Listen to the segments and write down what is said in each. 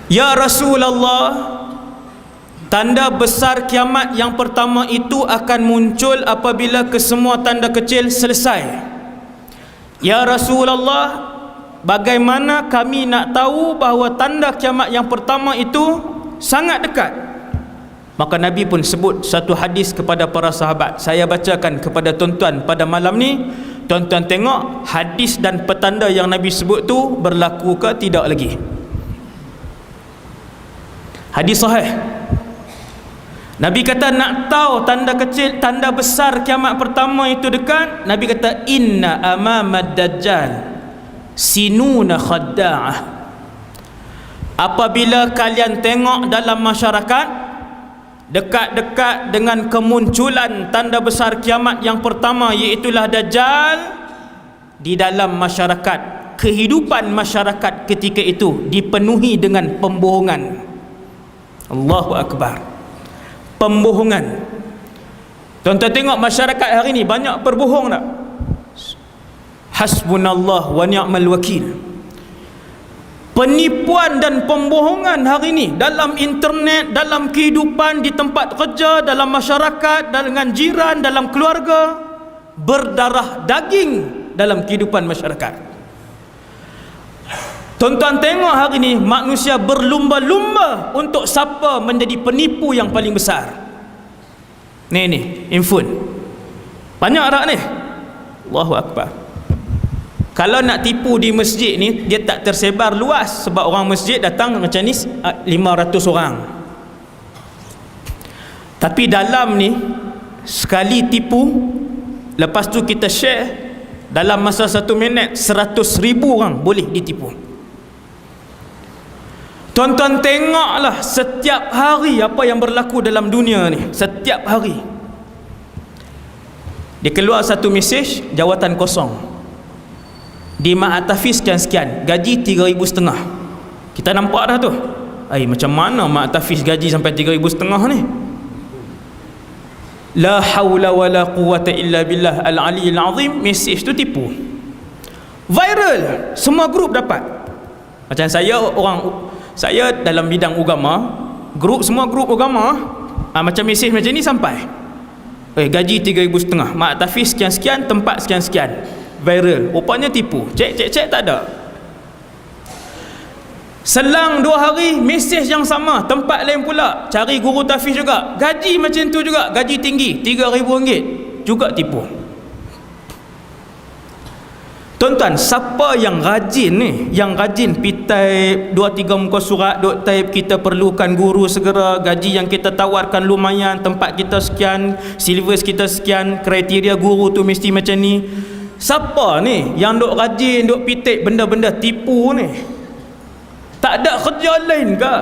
Ya Rasulullah, tanda besar kiamat yang pertama itu akan muncul apabila kesemua tanda kecil selesai. Ya Rasulullah, bagaimana kami nak tahu bahawa tanda kiamat yang pertama itu sangat dekat? Maka Nabi pun sebut satu hadis kepada para sahabat. Saya bacakan kepada tuan-tuan pada malam ni. Tuan-tuan tengok hadis dan petanda yang Nabi sebut tu berlaku ke tidak lagi. Hadis sahih. Nabi kata nak tahu tanda kecil, tanda besar kiamat pertama itu dekat. Nabi kata inna amamad dajjal sinuna khadda'ah. Apabila kalian tengok dalam masyarakat dekat-dekat dengan kemunculan tanda besar kiamat yang pertama, iaitulah Dajjal, di dalam masyarakat, kehidupan masyarakat ketika itu dipenuhi dengan pembohongan. Allahu Akbar. Pembohongan. Tuan-tuan tengok masyarakat hari ini banyak berbohong tak? Hasbunallah wa ni'mal wakil. Penipuan dan pembohongan hari ini dalam internet, dalam kehidupan, di tempat kerja, dalam masyarakat, dengan jiran, dalam keluarga, berdarah daging dalam kehidupan masyarakat. Tuan-tuan tengok hari ini manusia berlumba-lumba untuk siapa menjadi penipu yang paling besar. Ni infun. Banyak tak ni? Allahu Akbar. Kalau nak tipu di masjid ni, dia tak tersebar luas sebab orang masjid datang macam ni 500 orang. Tapi dalam ni, sekali tipu, lepas tu kita share, dalam masa 1 minit 100,000 orang boleh ditipu. Tuan-tuan tengoklah setiap hari apa yang berlaku dalam dunia ni. Setiap hari dia keluar satu mesej, jawatan kosong, di Mak Atafi sekian-sekian, gaji 3,500. Kita nampak dah tu. Macam mana Mak Atafi gaji sampai 3,500 ni? La hawla wa la quwata illa billah al-aliyyil azim. Mesej tu tipu. Viral, semua grup dapat. Macam saya dalam bidang agama, semua grup agama, macam mesej macam ni sampai. Gaji 3,500, Mak Atafi sekian-sekian, tempat sekian-sekian. Viral, rupanya tipu. Cek tak ada. Selang 2 hari, mesej yang sama, tempat lain pula, cari guru tafiz juga, gaji macam tu juga, gaji tinggi, RM3,000 juga tipu. Tuan-tuan, siapa yang rajin ni, yang rajin pitai 2-3 muka surat, duk type kita perlukan guru segera, gaji yang kita tawarkan lumayan, tempat kita sekian, syllabus kita sekian, kriteria guru tu mesti macam ni. Siapa ni yang duk rajin, duk pitik benda-benda tipu ni? Tak ada kerja lain ke?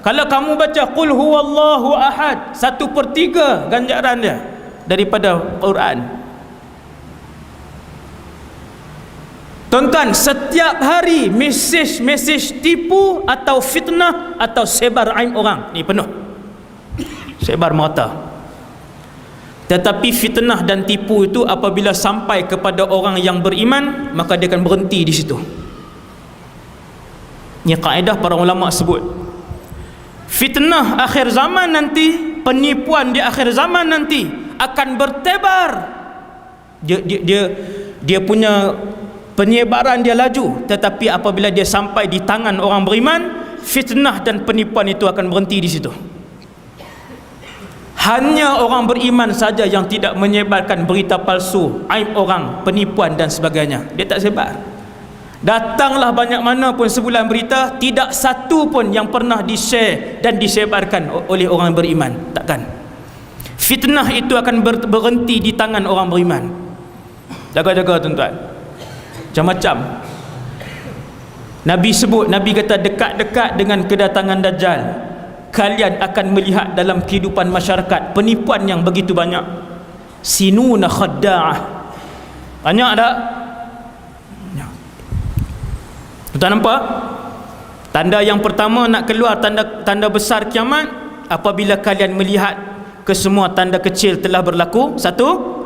Kalau kamu baca Qul huwallahu ahad, 1/3 ganjaran dia daripada Quran. Tuan-tuan, setiap hari mesej tipu atau fitnah atau sebar aib orang ni penuh, sebar merata. Tetapi fitnah dan tipu itu apabila sampai kepada orang yang beriman, maka dia akan berhenti di situ. Ini kaedah para ulama sebut. Fitnah akhir zaman nanti, penipuan di akhir zaman nanti akan bertebar. Dia punya penyebaran dia laju, tetapi apabila dia sampai di tangan orang beriman, fitnah dan penipuan itu akan berhenti di situ. Hanya orang beriman saja yang tidak menyebarkan berita palsu, aib orang, penipuan dan sebagainya. Dia tak sebar. Datanglah banyak mana pun sebulan berita, tidak satu pun yang pernah di-share dan disebarkan oleh orang beriman. Takkan. Fitnah itu akan berhenti di tangan orang beriman. Jaga-jaga tuan-tuan. Macam-macam. Nabi sebut, Nabi kata dekat-dekat dengan kedatangan Dajjal, kalian akan melihat dalam kehidupan masyarakat penipuan yang begitu banyak. Sinuna khadda'ah. Banyak tak? Tuan nampak? Tanda yang pertama nak keluar tanda besar kiamat, apabila kalian melihat kesemua tanda kecil telah berlaku. Satu.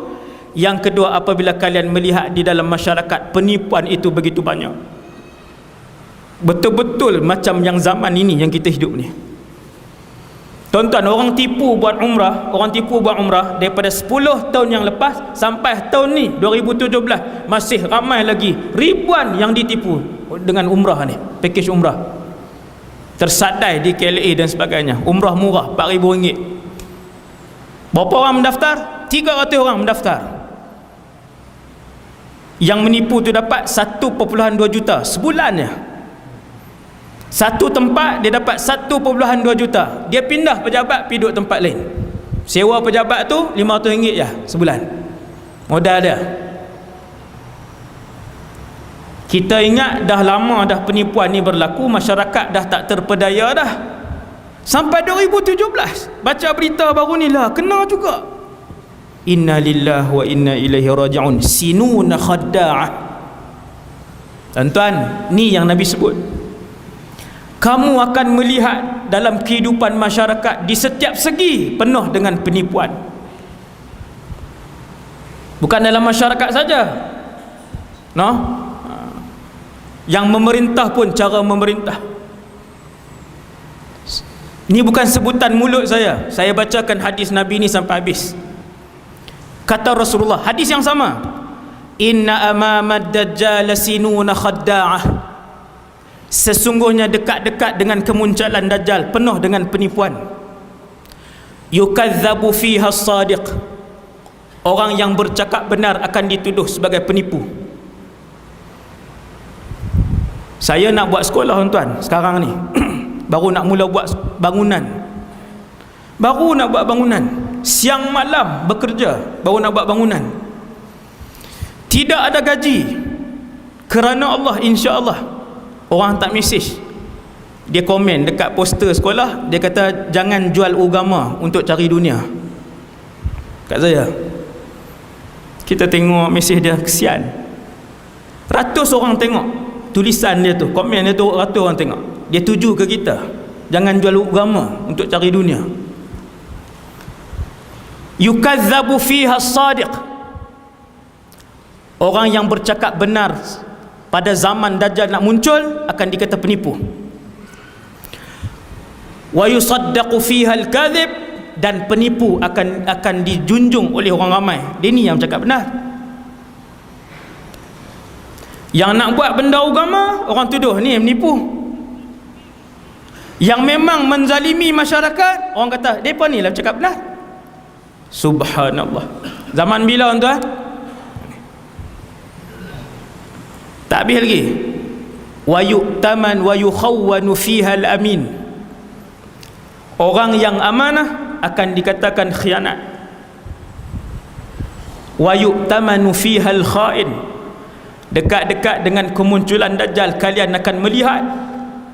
Yang kedua, apabila kalian melihat di dalam masyarakat penipuan itu begitu banyak. betul-betul macam yang zaman ini yang kita hidup ni. Tuan-tuan, orang tipu buat umrah daripada 10 tahun yang lepas sampai tahun ni 2017 masih ramai lagi ribuan yang ditipu dengan umrah ni, pakej umrah. Tersadai di KLA dan sebagainya, umrah murah RM4,000. Berapa orang mendaftar? 300 orang mendaftar. Yang menipu tu dapat 1.2 juta sebulannya. Satu tempat dia dapat 1.2 juta. Dia pindah pejabat pergi duduk tempat lain. Sewa pejabat tu RM500 je sebulan. Modal dia. Kita ingat dah lama dah penipuan ni berlaku, masyarakat dah tak terpedaya dah. Sampai 2017 baca berita baru ni lah kena juga. Inna lillahi wa inna ilaihi raji'un. Sinuna khadda'ah. Tuan-tuan, ni yang Nabi sebut. Kamu akan melihat dalam kehidupan masyarakat di setiap segi penuh dengan penipuan. Bukan dalam masyarakat saja, no? Yang memerintah pun cara memerintah. Ini bukan sebutan mulut saya bacakan hadis Nabi ni sampai habis. Kata Rasulullah, hadis yang sama, inna amamad dajjal sinuna khadda'ah. Sesungguhnya dekat-dekat dengan kemunculan Dajjal penuh dengan penipuan. Yukadzabu fiha as-sadiq. Orang yang bercakap benar akan dituduh sebagai penipu. Saya nak buat sekolah tuan-tuan sekarang ni. Baru nak mula buat bangunan. Siang malam bekerja baru nak buat bangunan. Tidak ada gaji. Kerana Allah, insya-Allah. Orang tak mesej, dia komen dekat poster sekolah, dia kata jangan jual agama untuk cari dunia. Kat saya, kita tengok mesej dia, kesian. Ratus orang tengok tulisan dia tu, komen dia tu, ratus orang tengok. Dia tuju ke kita, jangan jual agama untuk cari dunia. Yukazzabu fiha as-sadiq. Orang yang bercakap benar pada zaman Dajjal nak muncul akan dikata penipu. Wa yusaddaqu fiha al-kadhib, dan penipu akan dijunjung oleh orang ramai. Dia ni yang cakap benar. Yang nak buat benda agama, orang tuduh ni menipu. Yang memang menzalimi masyarakat, orang kata depa ni lah cakap benar. Subhanallah. Zaman bila tuan? Tak habis lagi. Wa yu'taman wa yukhawwanu fiha al-amin. Orang yang amanah akan dikatakan khianat. Wa yu'tamanu fiha al-kha'in. Dekat-dekat dengan kemunculan Dajjal, kalian akan melihat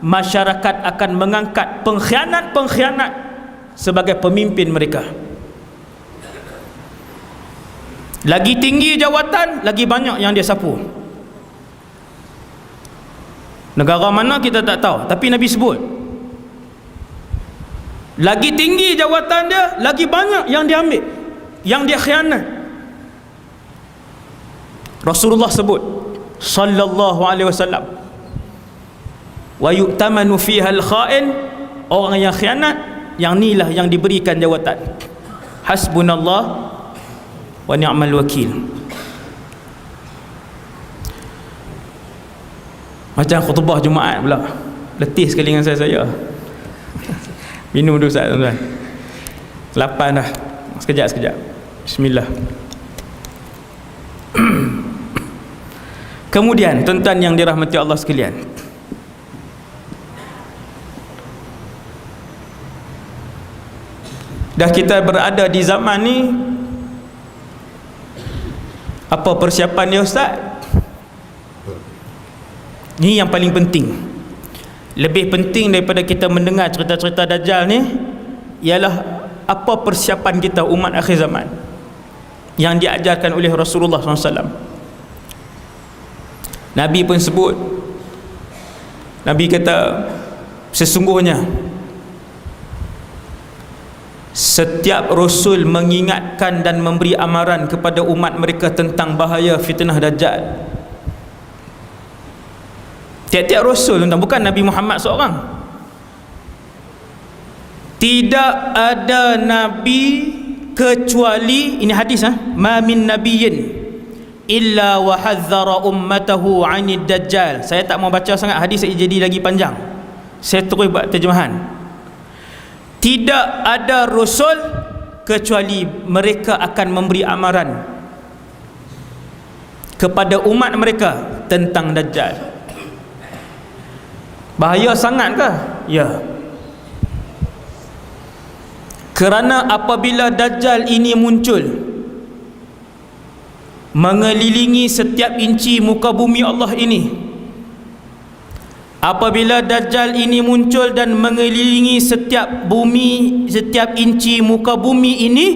masyarakat akan mengangkat pengkhianat-pengkhianat sebagai pemimpin mereka. Lagi tinggi jawatan, lagi banyak yang dia sapu. Negara mana kita tak tahu, tapi Nabi sebut. Lagi tinggi jawatan dia, lagi banyak yang dia ambil, yang dia khianat. Rasulullah sebut sallallahu alaihi wasallam, wa yu'tamanu fiha al-kha'in. Orang yang khianat, yang inilah yang diberikan jawatan. Hasbunallah wa ni'mal wakil. Macam khutbah Jumaat pula, letih sekali dengan saya. Minum dulu Ustaz, tuan-tuan. 8 dah. Sekejap. Bismillah. Kemudian tuan-tuan yang dirahmati Allah sekalian, dah kita berada di zaman ni, apa persiapan dia Ustaz? Ni yang paling penting. Lebih penting daripada kita mendengar cerita-cerita Dajjal ni ialah apa persiapan kita umat akhir zaman yang diajarkan oleh Rasulullah SAW. Nabi pun sebut, Nabi kata sesungguhnya setiap Rasul mengingatkan dan memberi amaran kepada umat mereka tentang bahaya fitnah Dajjal. Tiap-tiap rasul tuan, bukan Nabi Muhammad seorang. Tidak ada nabi kecuali, ini hadis ma min nabiyyin illa wa hadzara ummatahu 'anid dajjal. Saya tak mau baca sangat hadis jadi lagi panjang. Saya terus buat terjemahan. Tidak ada rasul kecuali mereka akan memberi amaran kepada umat mereka tentang dajjal. Bahaya sangat ke? Ya. Kerana apabila dajjal ini muncul mengelilingi setiap inci muka bumi Allah ini, apabila dajjal ini muncul dan mengelilingi setiap bumi, setiap inci muka bumi ini,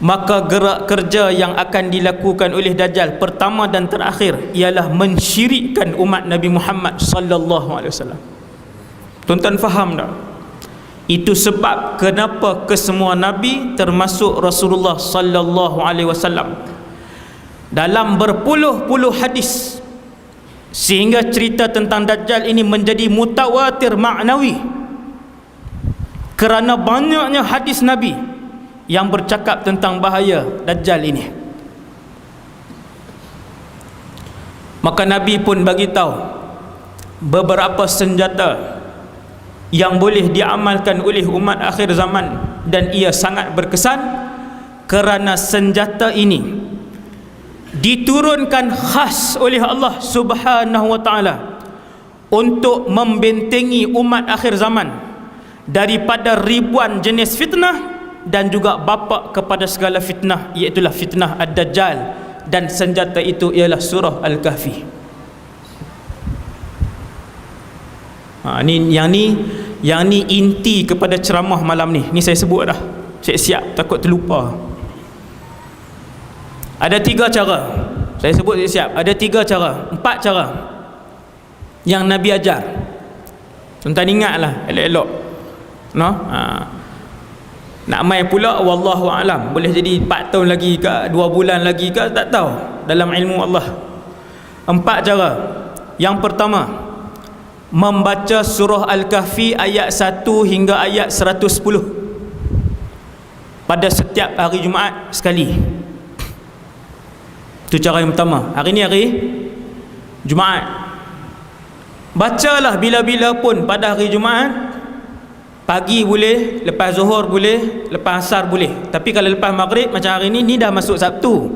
maka gerak kerja yang akan dilakukan oleh dajjal pertama dan terakhir ialah mensyirikkan umat Nabi Muhammad sallallahu alaihi wasallam. Tuan-tuan faham tak? Itu sebab kenapa kesemua nabi termasuk Rasulullah sallallahu alaihi wasallam dalam berpuluh-puluh hadis, sehingga cerita tentang dajjal ini menjadi mutawatir maknawi kerana banyaknya hadis nabi yang bercakap tentang bahaya dajjal ini. Maka Nabi pun bagi tahu beberapa senjata yang boleh diamalkan oleh umat akhir zaman, dan ia sangat berkesan kerana senjata ini diturunkan khas oleh Allah Subhanahu wa taala untuk membentengi umat akhir zaman daripada ribuan jenis fitnah dan juga bapa kepada segala fitnah, iaitulah fitnah Ad-Dajjal, dan senjata itu ialah surah Al-Kahfi. Yang ni inti kepada ceramah malam ni. Ni saya sebut dah. Siap-siap takut terlupa. Ada 3 cara. Saya sebut siap. Ada 3 cara, 4 cara yang Nabi ajar. Tuan-tuan ingatlah elok-elok. No? Nak mai pula wallahu alam, boleh jadi 4 tahun lagi ke 2 bulan lagi ke, tak tahu dalam ilmu Allah. 4 cara. Yang pertama, membaca surah Al-Kahfi ayat 1 hingga ayat 110 pada setiap hari Jumaat sekali. Itu cara yang pertama. Hari ni hari Jumaat, bacalah bila-bila pun pada hari Jumaat. Pagi boleh, lepas zuhur boleh, lepas asar boleh. Tapi kalau lepas maghrib macam hari ni dah masuk Sabtu.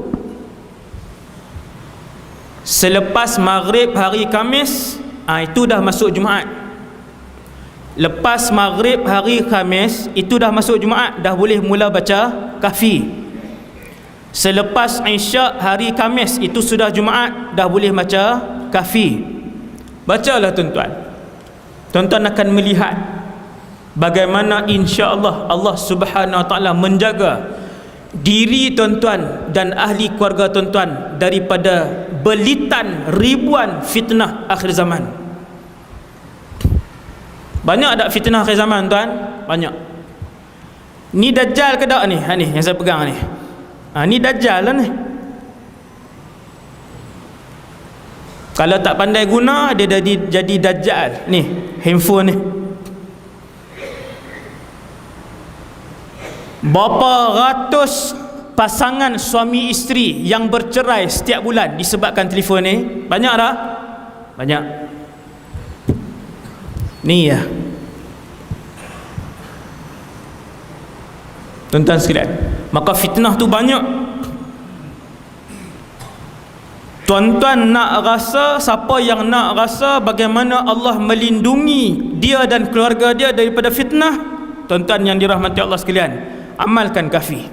Selepas maghrib hari Khamis, itu dah masuk Jumaat. Lepas maghrib hari Khamis, itu dah masuk Jumaat, dah boleh mula baca Kahfi. Selepas Isyak hari Khamis, itu sudah Jumaat, dah boleh baca Kahfi. Bacalah tuan-tuan. Tuan-tuan akan melihat bagaimana insya-Allah Allah Subhanahu wa taala menjaga diri tuan-tuan dan ahli keluarga tuan-tuan daripada belitan ribuan fitnah akhir zaman. Banyak tak fitnah akhir zaman tuan? Banyak. Ni dajjal ke tak ni? Ni yang saya pegang ni. Ni dajjal lah ni. Kalau tak pandai guna, dia jadi dajjal. Ni handphone ni. Berapa ratus pasangan suami isteri yang bercerai setiap bulan disebabkan telefon ni? Banyak tak? Banyak. Ni ya. Tuan-tuan sekalian, maka fitnah tu banyak. Tuan-tuan nak rasa, siapa yang nak rasa bagaimana Allah melindungi dia dan keluarga dia daripada fitnah, tuan-tuan yang dirahmati Allah sekalian, amalkan Kahfi.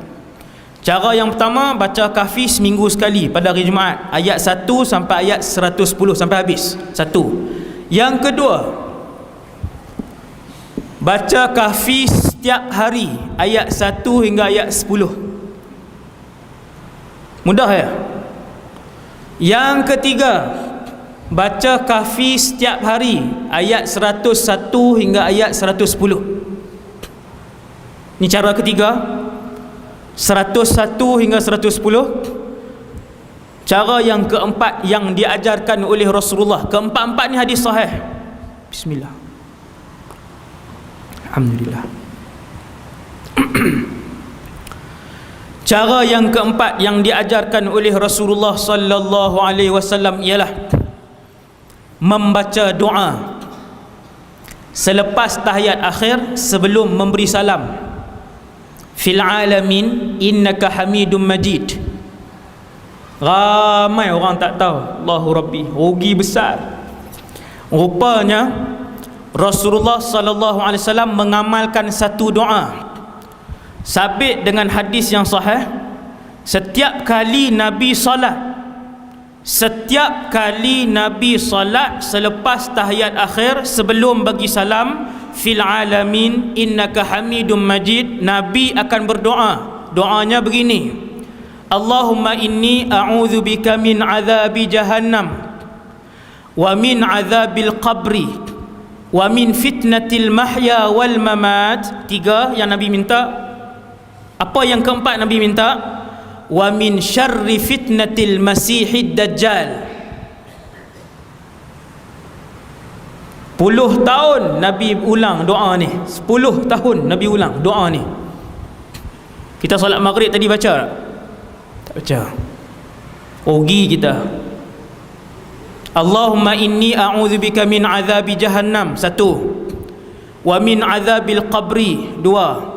Cara yang pertama, baca Kahfi seminggu sekali pada hari Jumaat, ayat 1 sampai ayat 110 sampai habis. 1. Yang kedua, baca Kahfi setiap hari, ayat 1 hingga ayat 10. Mudah ya? Yang ketiga, baca Kahfi setiap hari, ayat 101 hingga ayat 110. Ini cara ketiga. 101 hingga 110. Cara yang keempat yang diajarkan oleh Rasulullah, keempat-empat ni hadis sahih. Bismillah. Alhamdulillah. Cara yang keempat yang diajarkan oleh Rasulullah sallallahu alaihi wasallam ialah membaca doa selepas tahiyat akhir sebelum memberi salam. Fil alamin innaka hamidum majid. Ramai orang tak tahu. Allahu Rabbi, rugi besar. Rupanya Rasulullah sallallahu alaihi wasallam mengamalkan satu doa sabit dengan hadis yang sahih. Setiap kali Nabi salat selepas tahiyat akhir sebelum bagi salam, fil alamin innaka hamidum majid, Nabi akan berdoa. Doanya begini: Allahumma inni a'udzubika min azabi jahannam wa min azabil qabri wa min fitnatil mahya wal mamat. Tiga yang Nabi minta. Apa yang keempat Nabi minta? Wa min syarri fitnatil masihid dajjal. 10 tahun Nabi ulang doa ni. 10 tahun Nabi ulang doa ni. Kita solat maghrib tadi baca tak? Tak baca. Rugi kita. Allahumma inni a'udzubika min azabi jahannam. 1. Wa min azabil qabri. 2.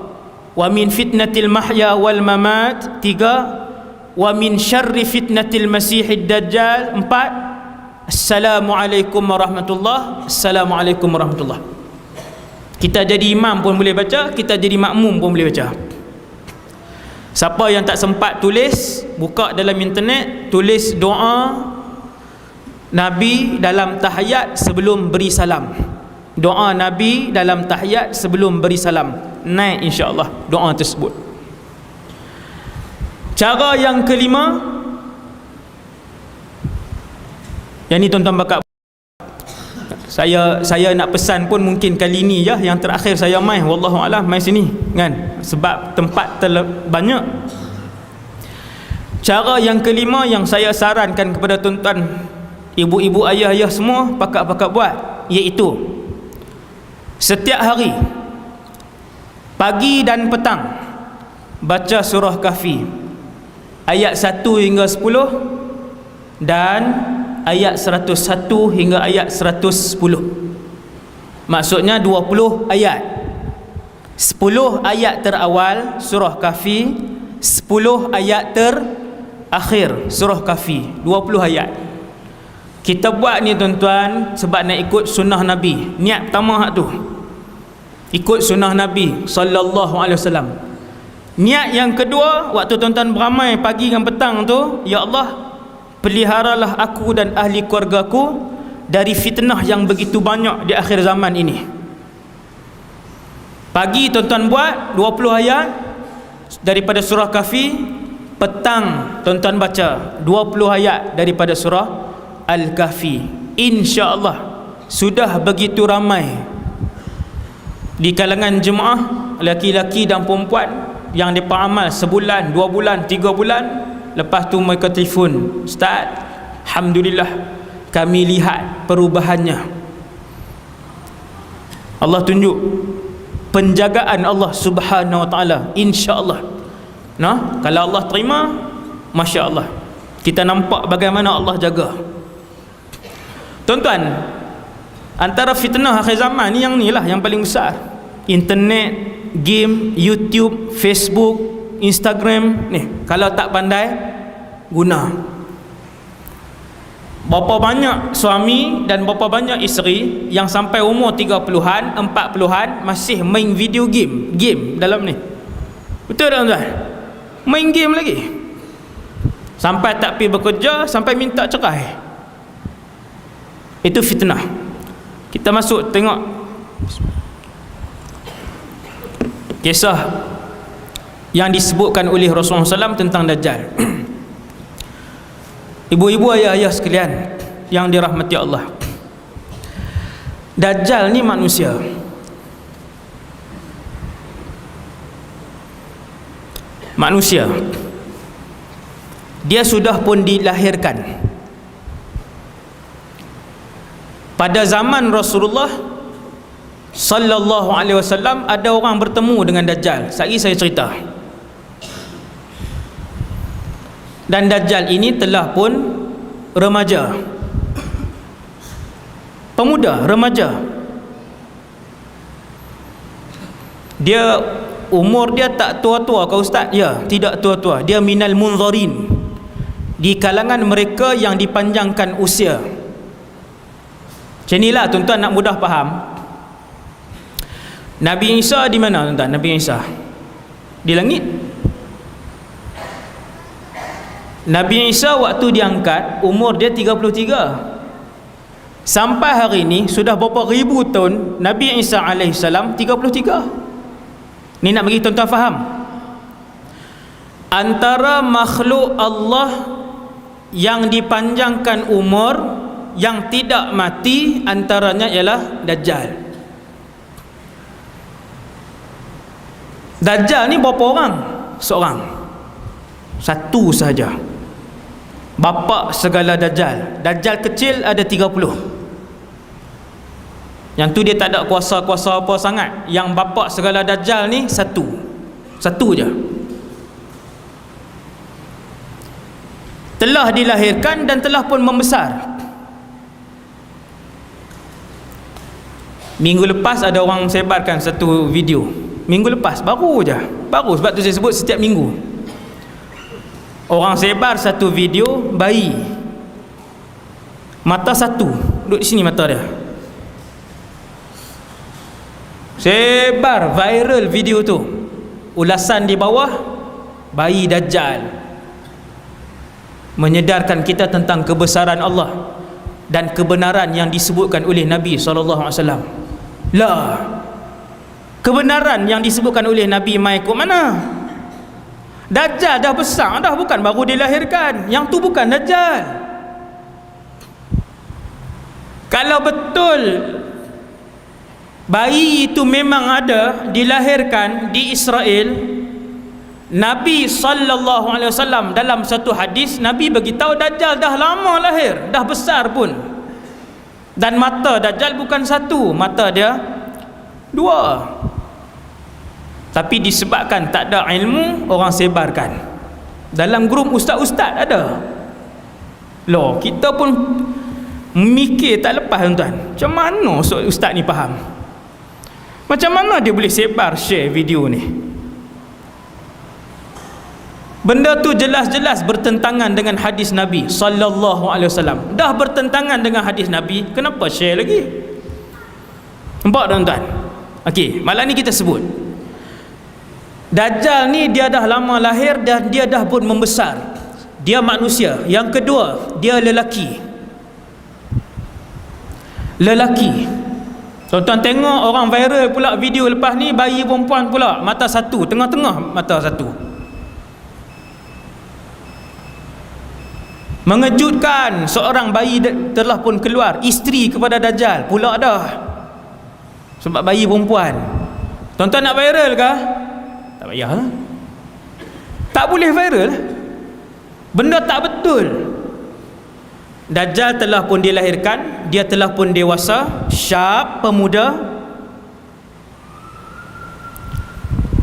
Wa min fitnatil mahya wal mamat. 3. Wa min syarri fitnatil masihid dajjal. 4. Assalamualaikum warahmatullahi. Assalamualaikum warahmatullahi. Kita jadi imam pun boleh baca, kita jadi makmum pun boleh baca. Siapa yang tak sempat tulis, buka dalam internet, tulis doa Nabi dalam tahiyat sebelum beri salam. Doa Nabi dalam tahiyat sebelum beri salam. Naik insya-Allah doa tersebut. Cara yang kelima, yang ni tuan-tuan bakal saya nak pesan pun mungkin kali ni je yang terakhir saya mai, wallahu alam, mai sini kan, sebab tempat banyak. Cara yang kelima yang saya sarankan kepada tuan-tuan, ibu-ibu, ayah-ayah semua, pakak-pakak buat, iaitu setiap hari pagi dan petang baca surah Kahfi ayat 1 hingga 10 dan ayat 101 hingga ayat 110. Maksudnya 20 ayat. 10 ayat terawal surah Kahfi, 10 ayat terakhir surah Kahfi, 20 ayat. Kita buat ni tuan-tuan sebab nak ikut sunnah Nabi. Niat pertama hak tu, ikut sunnah Nabi sallallahu alaihi wasallam. Niat yang kedua, waktu tuan-tuan beramai pagi dan petang tu, ya Allah, peliharalah aku dan ahli keluargaku dari fitnah yang begitu banyak di akhir zaman ini. Pagi tuan-tuan buat 20 ayat daripada surah Kahfi, petang tuan-tuan baca 20 ayat daripada surah Al-Kahfi. Insya-Allah sudah begitu ramai di kalangan jemaah, laki-laki dan perempuan, yang mereka amal sebulan, 2 bulan, 3 bulan. Lepas tu mereka telefon, Ustaz, alhamdulillah kami lihat perubahannya. Allah tunjuk penjagaan Allah Subhanahu wa taala, insya-Allah. Nah, kalau Allah terima, masya-Allah. Kita nampak bagaimana Allah jaga. Tuan-tuan, antara fitnah akhir zaman ni yang ni lah yang paling besar. Internet, game, YouTube, Facebook, Instagram ni, kalau tak pandai guna. Berapa banyak suami dan berapa banyak isteri yang sampai umur 30-an, 40-an masih main video game dalam ni. Betul tak tuan? Main game lagi. Sampai tak pergi bekerja, sampai minta cerai. Itu fitnah. Kita masuk tengok kisah yang disebutkan oleh Rasulullah SAW tentang Dajjal. Ibu-ibu, ayah-ayah sekalian yang dirahmati Allah, Dajjal ni manusia. dia sudah pun dilahirkan. Pada zaman Rasulullah sallallahu alaihi wasallam ada orang bertemu dengan Dajjal. Sehari saya cerita. Dan Dajjal ini telah pun remaja, pemuda, remaja. Dia umur dia tak tua-tua kau ustaz? Ya, tidak tua-tua. Dia minal munzarin, di kalangan mereka yang dipanjangkan usia. Macam inilah tuan-tuan nak mudah faham. Nabi Isa di mana tuan-tuan? Nabi Isa di langit. Nabi Isa waktu diangkat umur dia 33. Sampai hari ini sudah berapa ribu tahun Nabi Isa alaihissalam 33. Ni nak bagi tuan-tuan faham. Antara makhluk Allah yang dipanjangkan umur, yang tidak mati, antaranya ialah Dajjal. Dajjal ni berapa orang? Seorang, satu saja. Bapa segala Dajjal. Dajjal kecil ada 30. Yang tu dia tak ada kuasa-kuasa apa sangat. Yang bapa segala Dajjal ni satu je. Telah dilahirkan dan telah pun membesar. Minggu lepas ada orang sebarkan satu video. Minggu lepas, baru je. Baru, sebab tu saya sebut setiap minggu. Orang sebar satu video bayi, mata satu, duduk di sini mata dia. Sebar viral video tu. Ulasan di bawah, bayi Dajjal. Menyedarkan kita tentang kebesaran Allah dan kebenaran yang disebutkan oleh Nabi SAW. Lah, kebenaran yang disebutkan oleh Nabi mai ke mana? Dajjal dah besar dah, bukan baru dilahirkan. Yang tu bukan Dajjal. Kalau betul bayi itu memang ada, dilahirkan di Israel, Nabi sallallahu alaihi wasallam dalam satu hadis Nabi beritahu Dajjal dah lama lahir, dah besar pun. Dan mata Dajjal bukan satu, mata dia dua. Tapi disebabkan tak ada ilmu, orang sebarkan. Dalam grup ustaz-ustaz ada. Loh, kita pun mikir tak lepas tuan-tuan. Macam mana ustaz ni faham? Macam mana dia boleh sebar, share video ni? Benda tu jelas-jelas bertentangan dengan hadis Nabi sallallahu alaihi wasallam. Dah bertentangan dengan hadis Nabi, kenapa share lagi? Nampak tuan-tuan? Okey, malam ni kita sebut Dajjal ni dia dah lama lahir dan dia dah pun membesar. Dia manusia. Yang kedua, dia lelaki. Lelaki. Tuan-tuan tengok orang viral pula video lepas ni, bayi perempuan pula, mata satu, tengah-tengah mata satu. Mengejutkan, seorang bayi telah pun keluar, isteri kepada Dajjal pula dah. Sebab bayi perempuan. Tuan-tuan nak viral kah? Tak payah lah. Tak boleh viral. Benda tak betul. Dajjal telah pun dilahirkan, dia telah pun dewasa, syab, pemuda.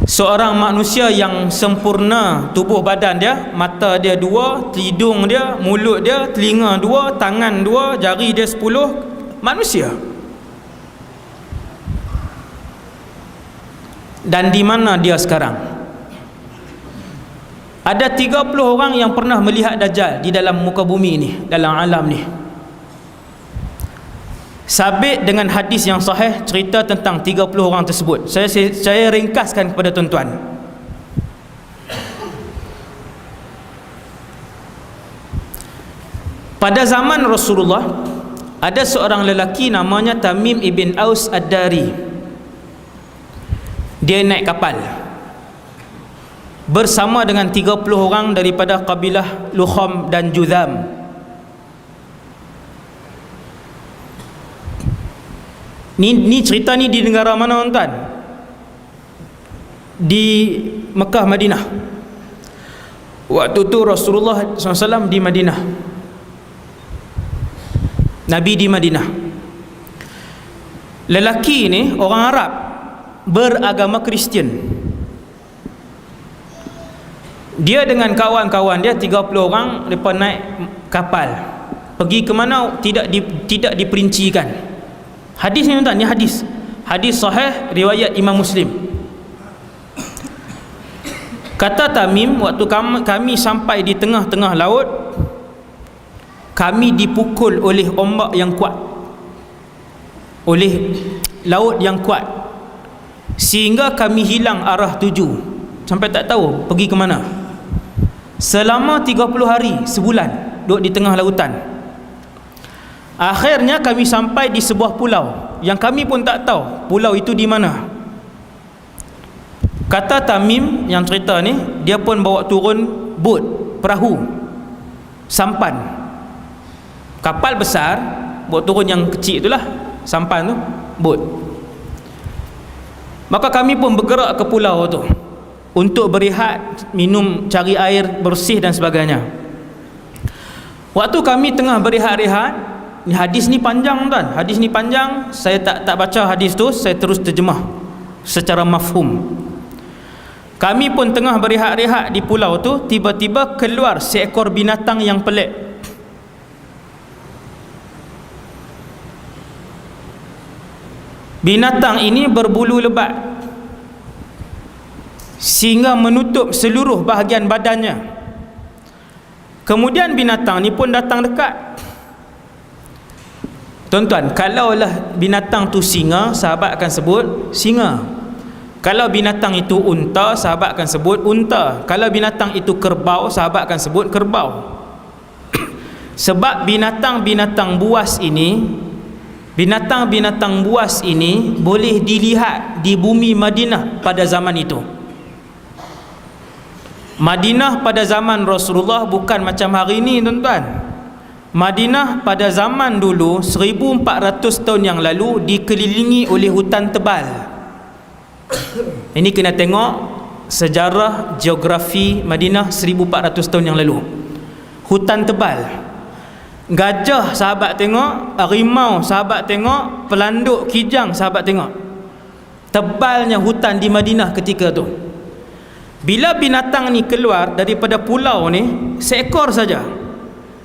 Seorang manusia yang sempurna tubuh badan dia, mata dia dua, hidung dia, mulut dia, telinga dua, tangan dua, jari dia 10, manusia. Dan di mana dia sekarang? Ada 30 orang yang pernah melihat Dajjal di dalam muka bumi ni, dalam alam ni. Sabit dengan hadis yang sahih cerita tentang 30 orang tersebut. Saya ringkaskan kepada tuan-tuan. Pada zaman Rasulullah ada seorang lelaki namanya Tamim ibn Aus Ad-Dari. Dia naik kapal bersama dengan 30 orang daripada kabilah Lukham dan Judham. Ni cerita ni di negara mana tuan? Di Mekah, Madinah. Waktu tu Rasulullah SAW di Madinah, Nabi di Madinah. Lelaki ni orang Arab beragama Kristian. Dia dengan kawan-kawan dia 30 orang, mereka naik kapal pergi ke mana tidak diperincikan. Hadis ni tuan, ni hadis sahih riwayat Imam Muslim. Kata Tamim, waktu kami sampai di tengah-tengah laut, kami dipukul oleh ombak yang kuat, oleh laut yang kuat, sehingga kami hilang arah tuju, sampai tak tahu pergi ke mana. Selama 30 hari, sebulan duduk di tengah lautan. Akhirnya kami sampai di sebuah pulau yang kami pun tak tahu pulau itu di mana. Kata Tamim yang cerita ni, dia pun bawa turun bot, perahu, sampan, kapal besar, bawa turun yang kecil itulah, sampan tu, bot. Maka kami pun bergerak ke pulau tu untuk berehat, minum, cari air bersih dan sebagainya. Waktu kami tengah berehat-rehat, hadis ni panjang tuan, hadis ni panjang, saya tak baca hadis tu, saya terus terjemah secara mafhum. Kami pun tengah berehat-rehat di pulau tu, tiba-tiba keluar seekor binatang yang pelik. Binatang ini berbulu lebat sehingga menutup seluruh bahagian badannya. Kemudian binatang ni pun datang dekat. Tuan-tuan, kalaulah binatang tu singa, sahabat akan sebut singa. Kalau binatang itu unta, sahabat akan sebut unta. Kalau binatang itu kerbau, sahabat akan sebut kerbau. Sebab binatang-binatang buas ini, binatang-binatang buas ini boleh dilihat di bumi Madinah pada zaman itu. Madinah pada zaman Rasulullah bukan macam hari ini tuan-tuan. Madinah pada zaman dulu 1400 tahun yang lalu dikelilingi oleh hutan tebal. Ini kena tengok sejarah geografi Madinah 1400 tahun yang lalu. Hutan tebal, gajah sahabat tengok, harimau sahabat tengok, pelanduk kijang sahabat tengok. Tebalnya hutan di Madinah ketika tu. Bila binatang ni keluar daripada pulau ni, seekor saja,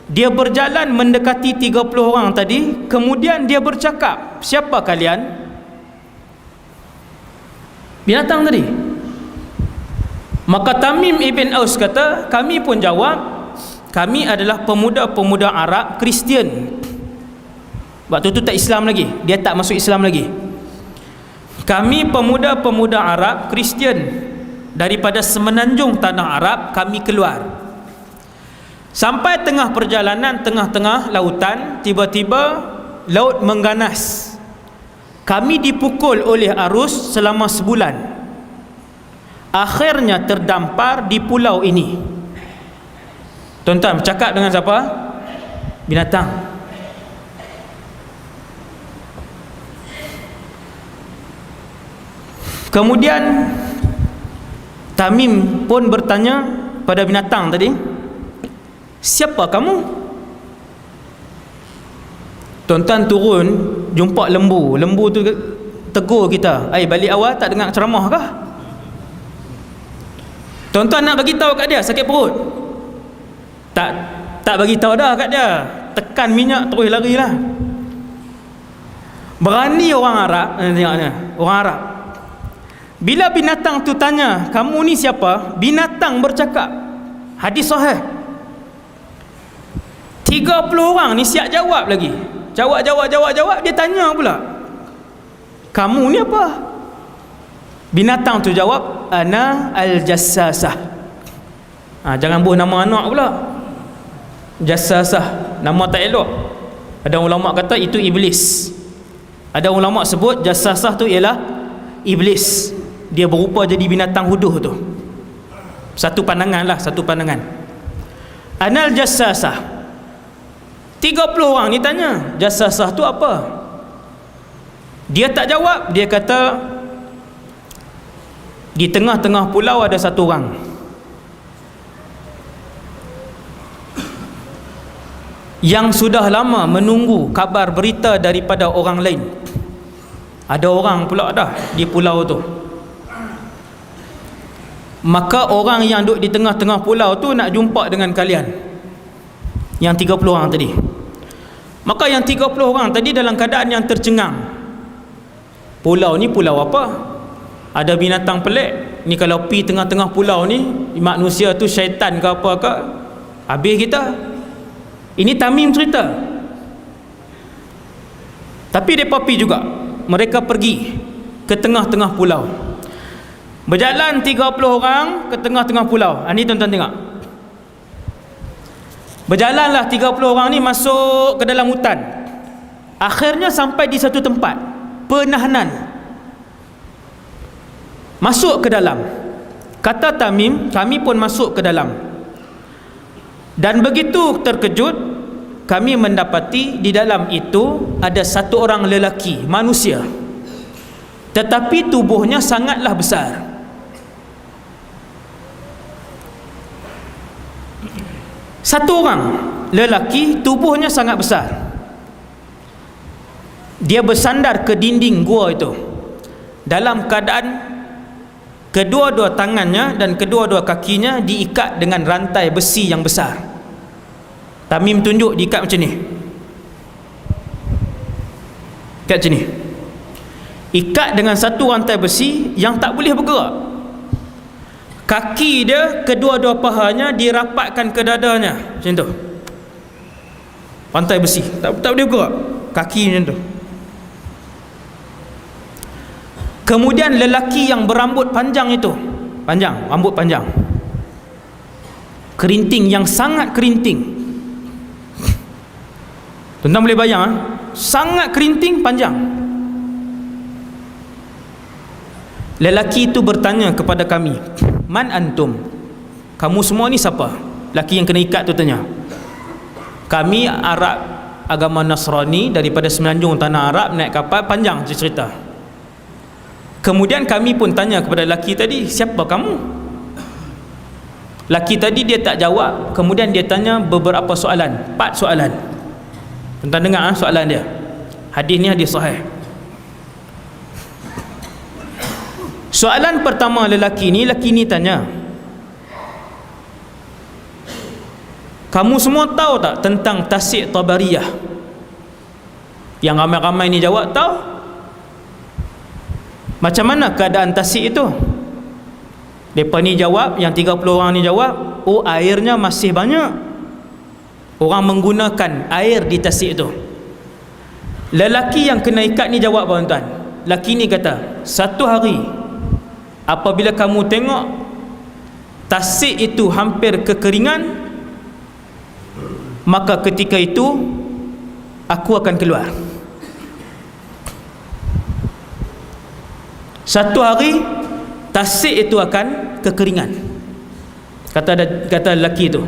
dia berjalan mendekati 30 orang tadi, kemudian dia bercakap, siapa kalian? Binatang tadi. Maka Tamim ibn Aus kata, kami pun jawab, kami adalah pemuda-pemuda Arab Kristian. Waktu tu tak Islam lagi, dia tak masuk Islam lagi. Kami pemuda-pemuda Arab Kristian, daripada semenanjung tanah Arab kami keluar. Sampai tengah perjalanan, tengah-tengah lautan, tiba-tiba laut mengganas. Kami dipukul oleh arus selama sebulan. Akhirnya terdampar di pulau ini. Tuan-tuan, bercakap dengan siapa? Binatang. Kemudian Tamim pun bertanya pada binatang tadi, siapa kamu? Tuan-tuan turun, jumpa lembu. Lembu tu tegur kita, balik awal tak dengar ceramah kah? Tuan-tuan nak bagi tahu kat dia sakit perut? Tak bagi tahu dah kat dia. Tekan minyak terus larilah. Berani orang Arab, tengoknya, orang Arab. Bila binatang tu tanya, kamu ni siapa? Binatang bercakap. Hadis sahih. 30 orang ni siap jawab lagi. Jawab. Dia tanya pula, kamu ni apa? Binatang tu jawab, ana al-jassasah. Jangan buh nama anak pula. Jassasah, nama tak elok. Ada ulama kata itu iblis. Ada ulama sebut jassasah tu ialah iblis. Dia berupa jadi binatang huduh tu. Satu pandangan lah, satu pandangan. Anal jassasah. 30 orang ni tanya, jassasah tu apa? Dia tak jawab. Dia kata, di tengah-tengah pulau ada satu orang. yang sudah lama menunggu kabar berita daripada orang lain. Ada orang pula dah di pulau tu. Maka orang yang duduk di tengah-tengah pulau tu nak jumpa dengan kalian, yang 30 orang tadi. Maka yang 30 orang tadi dalam keadaan yang tercengang. Pulau ni pulau apa? Ada binatang pelik ni, kalau pi tengah-tengah pulau ni, manusia tu syaitan ke apa ke, habis kita. Ini Tamim cerita. Tapi mereka pergi juga. Mereka pergi ke tengah-tengah pulau. Berjalan 30 orang ke tengah-tengah pulau. Ini tuan-tuan tengok. Berjalanlah 30 orang ni masuk ke dalam hutan. Akhirnya sampai di satu tempat penahanan. Masuk ke dalam. Kata Tamim, kami pun masuk ke dalam. Dan begitu terkejut, kami mendapati di dalam itu ada satu orang lelaki, manusia, tetapi tubuhnya sangatlah besar. Satu orang lelaki, tubuhnya sangat besar. Dia bersandar ke dinding gua itu dalam keadaan kedua-dua tangannya dan kedua-dua kakinya diikat dengan rantai besi yang besar. Tamim tunjuk diikat macam ni. Ikat macam ni. Ikat dengan satu rantai besi yang tak boleh bergerak. Kaki dia, kedua-dua pahanya dirapatkan ke dadanya macam tu. Rantai besi, tak boleh bergerak. Kaki macam tu. Kemudian lelaki yang berambut panjang itu, panjang, rambut panjang, kerinting yang sangat kerinting. Tuan-tuan boleh bayang, sangat kerinting, panjang. Lelaki itu bertanya kepada kami, "Man antum?" Kamu semua ni siapa? Lelaki yang kena ikat tu tanya. Kami Arab agama Nasrani daripada semenanjung tanah Arab, naik kapal, panjang cerita. Kemudian kami pun tanya kepada lelaki tadi, "Siapa kamu?" Lelaki tadi dia tak jawab. Kemudian dia tanya beberapa soalan, 4 soalan. Tuan-tuan dengar soalan dia. Hadis ni hadis sahih. Soalan pertama lelaki ni tanya, "Kamu semua tahu tak tentang Tasik Tabariyah?" Yang ramai-ramai ni jawab, "Tahu." "Macam mana keadaan Tasik itu?" Mereka ni jawab, yang 30 orang ni jawab, "Oh, airnya masih banyak. Orang menggunakan air di Tasik itu." Lelaki yang kena ikat ni jawab, tuan-tuan. Lelaki ni kata, "Satu hari apabila kamu tengok Tasik itu hampir kekeringan, maka ketika itu aku akan keluar." Satu hari Tasik itu akan kekeringan, kata lelaki itu.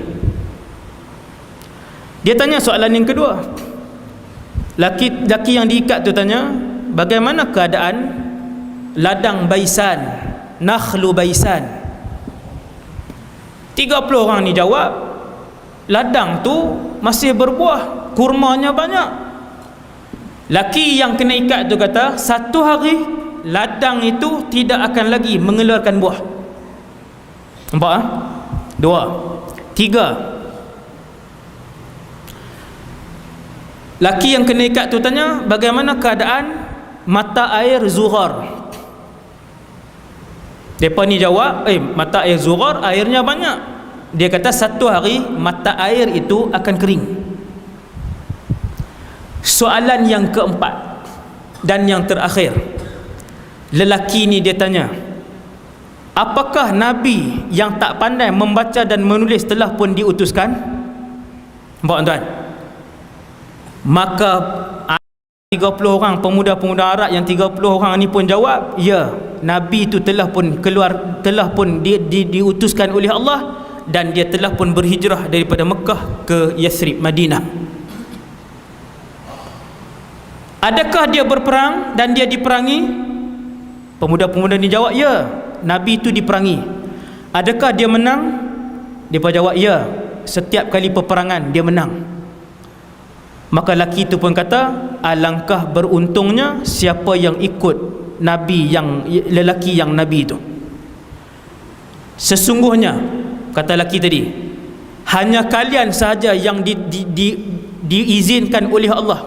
Dia tanya soalan yang kedua. Laki yang diikat tu tanya, "Bagaimana keadaan ladang Baisan, Nakhlu Baisan?" 30 orang ni jawab, "Ladang tu masih berbuah, kurmanya banyak." Laki yang kena ikat tu kata, "Satu hari ladang itu tidak akan lagi mengeluarkan buah." Nampak? 2, 3. Laki yang kena ikat tu tanya, "Bagaimana keadaan mata air Zughar?" Mereka ni jawab, mata air Zughar airnya banyak. Dia kata satu hari mata air itu akan kering. Soalan yang keempat dan yang terakhir, lelaki ni dia tanya, "Apakah Nabi yang tak pandai membaca dan menulis telah pun diutuskan?" Nampak tuan? Maka 30 orang pemuda-pemuda Arab yang 30 orang ni pun jawab, "Ya, Nabi itu telah pun diutuskan oleh Allah, dan dia telah pun berhijrah daripada Mekah ke Yathrib, Madinah." Adakah dia berperang dan dia diperangi? Pemuda-pemuda ni jawab, "Ya, Nabi itu diperangi." Adakah dia menang? Dia jawab, "Ya, setiap kali peperangan dia menang." Maka laki itu pun kata, alangkah beruntungnya siapa yang ikut Nabi, yang lelaki yang Nabi itu. Sesungguhnya, kata laki tadi, hanya kalian sahaja yang diizinkan oleh Allah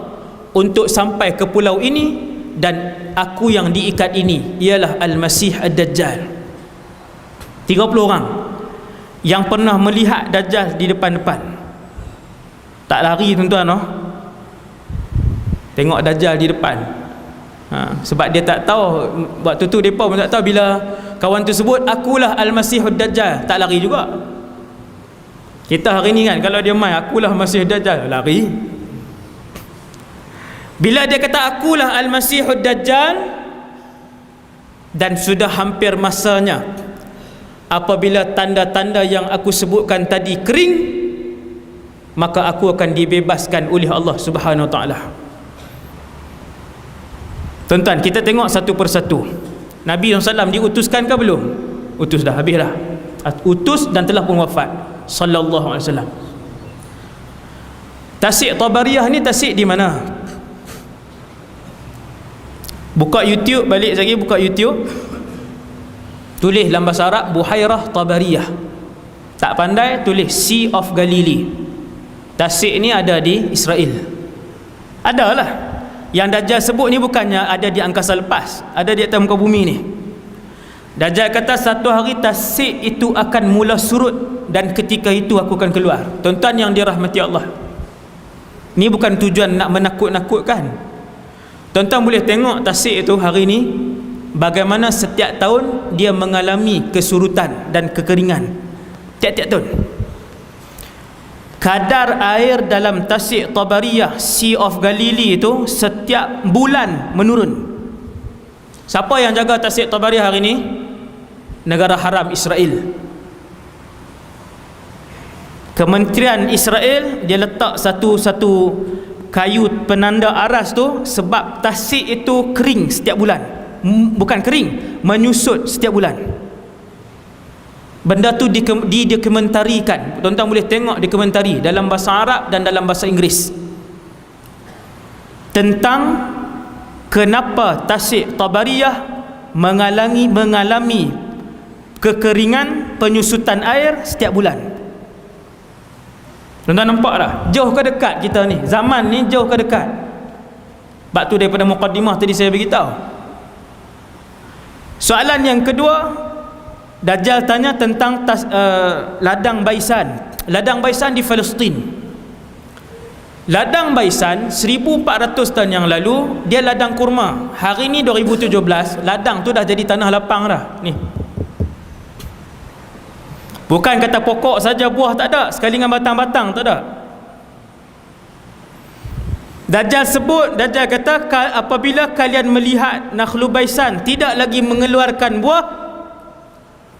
untuk sampai ke pulau ini, dan aku yang diikat ini ialah Al-Masih Ad-Dajjal. 30 orang yang pernah melihat Dajjal di depan-depan. Tak lari tuan-tuan, tengok Dajjal di depan. Sebab dia tak tahu, waktu tu mereka pun tak tahu, bila kawan tu sebut akulah Al-Masihud Dajjal, tak lari juga. Kita hari ni kan, kalau dia main akulah Masih Dajjal, lari. Bila dia kata akulah Al-Masihud Dajjal, dan sudah hampir masanya, apabila tanda-tanda yang aku sebutkan tadi kering, maka aku akan dibebaskan oleh Allah Subhanahu Wa Taala. Tuan-tuan, kita tengok satu persatu. Nabi SAW diutuskan ke belum? Utus dah, habis dah. Utus dan telah pun wafat sallallahu alaihi wasallam. Tasik Tabariyah ni tasik di mana? Buka YouTube, balik lagi buka YouTube, tulis dalam bahasa Arab Buhairah Tabariyah. Tak pandai, tulis Sea of Galilee. Tasik ni ada di Israel. Adalah. Yang Dajjal sebut ni bukannya ada di angkasa lepas, ada di atas muka bumi ni. Dajjal kata satu hari tasik itu akan mula surut, dan ketika itu aku akan keluar. Tuan-tuan yang dirahmati Allah, ni bukan tujuan nak menakut-nakutkan. Tuan-tuan boleh tengok tasik itu hari ni, bagaimana setiap tahun dia mengalami kesurutan dan kekeringan. Tiap-tiap tahun kadar air dalam Tasik Tabariyah, Sea of Galilee itu setiap bulan menurun. Siapa yang jaga Tasik Tabariyah hari ini? Negara haram Israel. Kementerian Israel dia letak satu kayu penanda aras tu, sebab tasik itu kering setiap bulan. Bukan kering, menyusut setiap bulan. Benda tu dikomentarikan. Tuan-tuan boleh tengok dikomentari dalam bahasa Arab dan dalam bahasa Inggeris tentang kenapa Tasik Tabariyah mengalami kekeringan, penyusutan air setiap bulan. Tuan-tuan nampak tak? Jauh ke dekat kita ni? Zaman ni jauh ke dekat? Sebab tu daripada muqaddimah tadi saya beritahu. Soalan yang kedua, Dajjal tanya tentang ladang Baisan. Ladang Baisan di Palestin. Ladang Baisan 1400 tahun yang lalu dia ladang kurma. Hari ni 2017, ladang tu dah jadi tanah lapang dah. Ni. Bukan kata pokok saja, buah tak ada, sekali dengan batang-batang tak ada. Dajjal kata apabila kalian melihat Nakhlu Baisan tidak lagi mengeluarkan buah,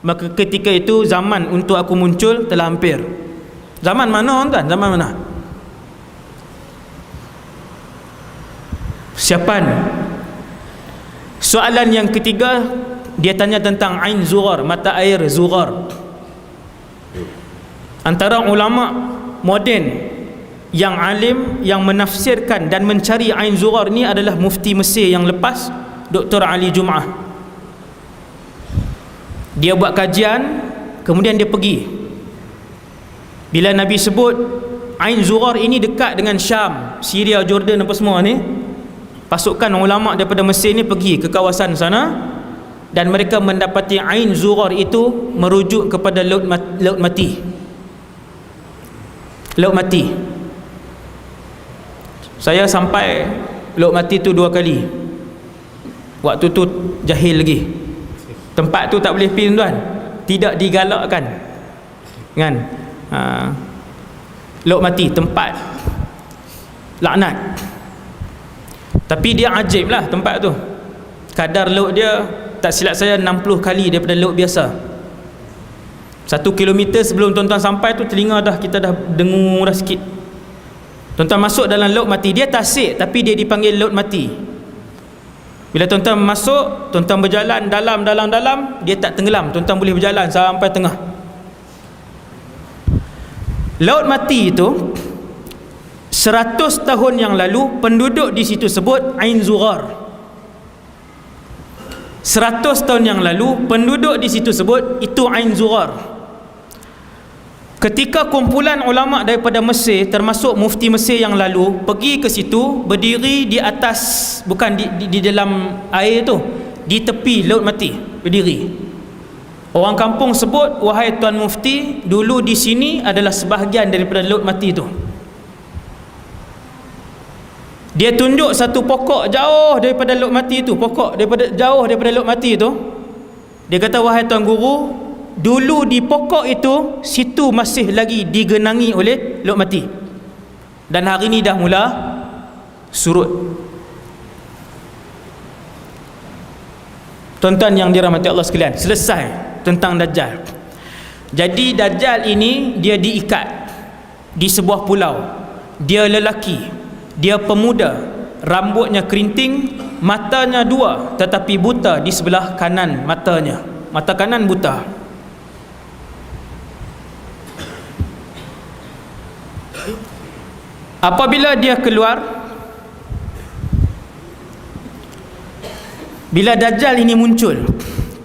maka ketika itu zaman untuk aku muncul telah hampir. Zaman mana tuan? Zaman mana? Siapan? Soalan yang ketiga, dia tanya tentang Ain Zughar, mata air Zughar. Antara ulama moden yang alim yang menafsirkan dan mencari Ain Zughar ni adalah mufti Mesir yang lepas, Dr. Ali Jum'ah. Dia buat kajian, kemudian dia pergi. Bila Nabi sebut Ain Zughar ini dekat dengan Syam, Syria, Jordan apa semua ni, pasukan ulama daripada Mesir ni pergi ke kawasan sana, dan mereka mendapati Ain Zughar itu merujuk kepada laut mati. Laut mati. Saya sampai laut mati tu 2 kali. Waktu tu jahil lagi. Tempat tu tak boleh pergi tuan, tidak digalakkan kan. Laut mati, tempat laknat. Tapi dia ajib lah tempat tu. Kadar laut dia tak silap saya 60 kali daripada laut biasa. 1 kilometer sebelum tuan-tuan sampai tu, telinga kita dah dengung dah sikit. Tuan-tuan masuk dalam laut mati. Dia tasik tapi dia dipanggil laut mati. Bila tuan-tuan masuk, tuan-tuan berjalan dalam, dia tak tenggelam. Tuan-tuan boleh berjalan sampai tengah. Laut mati itu 100 tahun yang lalu penduduk di situ sebut Ain Zughar. 100 tahun yang lalu penduduk di situ sebut itu Ain Zughar. Ketika kumpulan ulama daripada Mesir, termasuk mufti Mesir yang lalu, pergi ke situ, berdiri di atas, bukan di dalam air tu, di tepi Laut Mati, berdiri. Orang kampung sebut, wahai Tuan Mufti, dulu di sini adalah sebahagian daripada Laut Mati tu. Dia tunjuk satu pokok jauh daripada Laut Mati tu, pokok jauh daripada Laut Mati tu. Dia kata, wahai Tuan Guru, dulu di pokok itu, situ masih lagi digenangi oleh Laut Mati, dan hari ini dah mula surut. Tuan-tuan yang dirahmati Allah sekalian, selesai tentang Dajjal. Jadi Dajjal ini dia diikat di sebuah pulau. Dia lelaki, dia pemuda, rambutnya kerinting, matanya dua tetapi buta di sebelah kanan matanya, mata kanan buta. Apabila dia keluar, bila Dajjal ini muncul,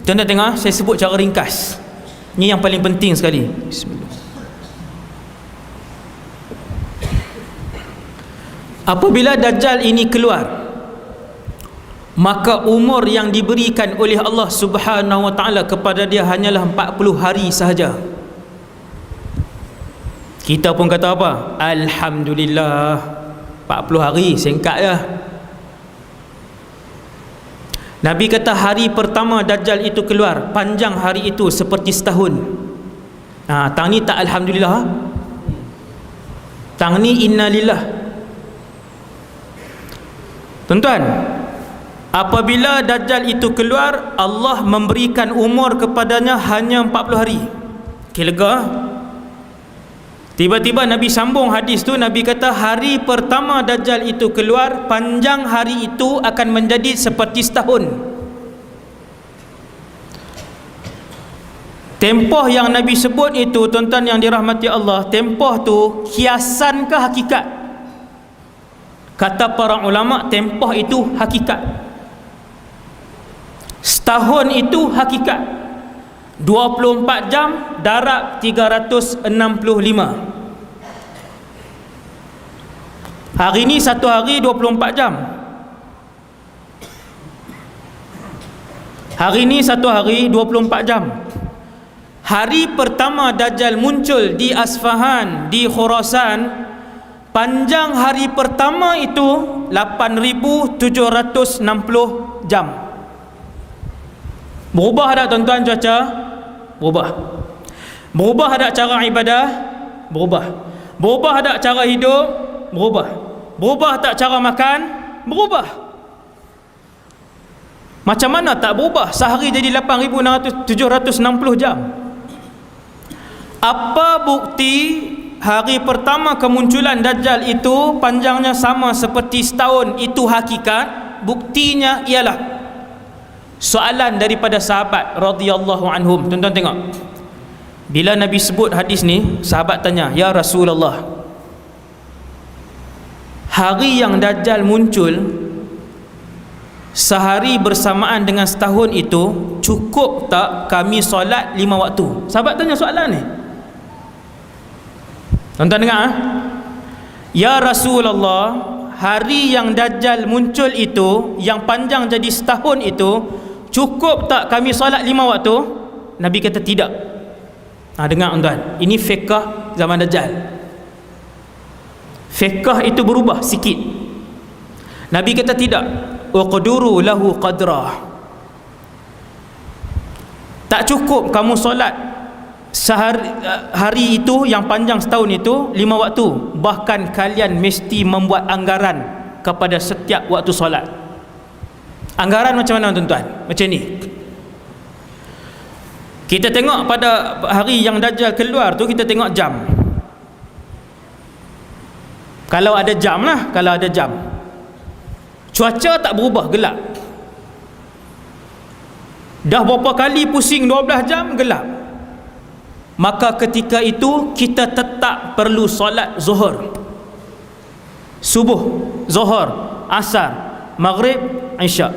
tuan-tuan tengok, saya sebut cara ringkas. Ini yang paling penting sekali. Bismillah. Apabila Dajjal ini keluar, maka umur yang diberikan oleh Allah Subhanahu wa taala kepada dia hanyalah 40 hari sahaja. Kita pun kata apa? Alhamdulillah, 40 hari singkat je. Nabi kata hari pertama Dajjal itu keluar, panjang hari itu seperti setahun. Tang ni tak Alhamdulillah, tang ni innalillah. Tuan-tuan, apabila Dajjal itu keluar, Allah memberikan umur kepadanya hanya 40 hari. Okay, lega. Tiba-tiba Nabi sambung hadis tu. Nabi kata hari pertama Dajjal itu keluar, panjang hari itu akan menjadi seperti setahun. Tempoh yang Nabi sebut itu, tuan-tuan yang dirahmati Allah, tempoh tu kiasan ke hakikat? Kata para ulama, tempoh itu hakikat. Setahun itu hakikat. 24 jam darab 365. Hari ni satu hari 24 jam. Hari ni satu hari 24 jam. Hari pertama Dajjal muncul di Asfahan, di Khurasan, panjang hari pertama itu 8,760 jam. Berubah tak tuan-tuan cuaca? Berubah. Berubah tak cara ibadah? Berubah. Berubah tak cara hidup? Berubah. Berubah tak cara makan? Berubah. Macam mana tak berubah? Sehari jadi 8,760 jam. Apa bukti hari pertama kemunculan Dajjal itu panjangnya sama seperti setahun? Itu hakikat. Buktinya ialah soalan daripada sahabat radhiyallahu anhum. Tuan-tuan tengok, bila Nabi sebut hadis ni, sahabat tanya, ya Rasulullah, hari yang Dajjal muncul sehari bersamaan dengan setahun itu, cukup tak kami solat 5 waktu? Sahabat tanya soalan ni. Tuan-tuan dengar, ya Rasulullah, hari yang Dajjal muncul itu, yang panjang jadi setahun itu, cukup tak kami solat 5 waktu? Nabi kata tidak. Dengar tuan, ini fiqh zaman Dajjal. Fiqh itu berubah sikit. Nabi kata tidak. Uqduru lahu qadrah. Tak cukup kamu solat hari itu yang panjang setahun itu 5 waktu. Bahkan kalian mesti membuat anggaran kepada setiap waktu solat. Anggaran macam mana tuan-tuan? Macam ni. Kita tengok pada hari yang Dajjal keluar tu, kita tengok jam. Kalau ada jam lah, kalau ada jam. Cuaca tak berubah, gelap. Dah berapa kali pusing 12 jam, gelap. Maka ketika itu kita tetap perlu solat zuhur. subuh, zuhur, asar, maghrib, isyak.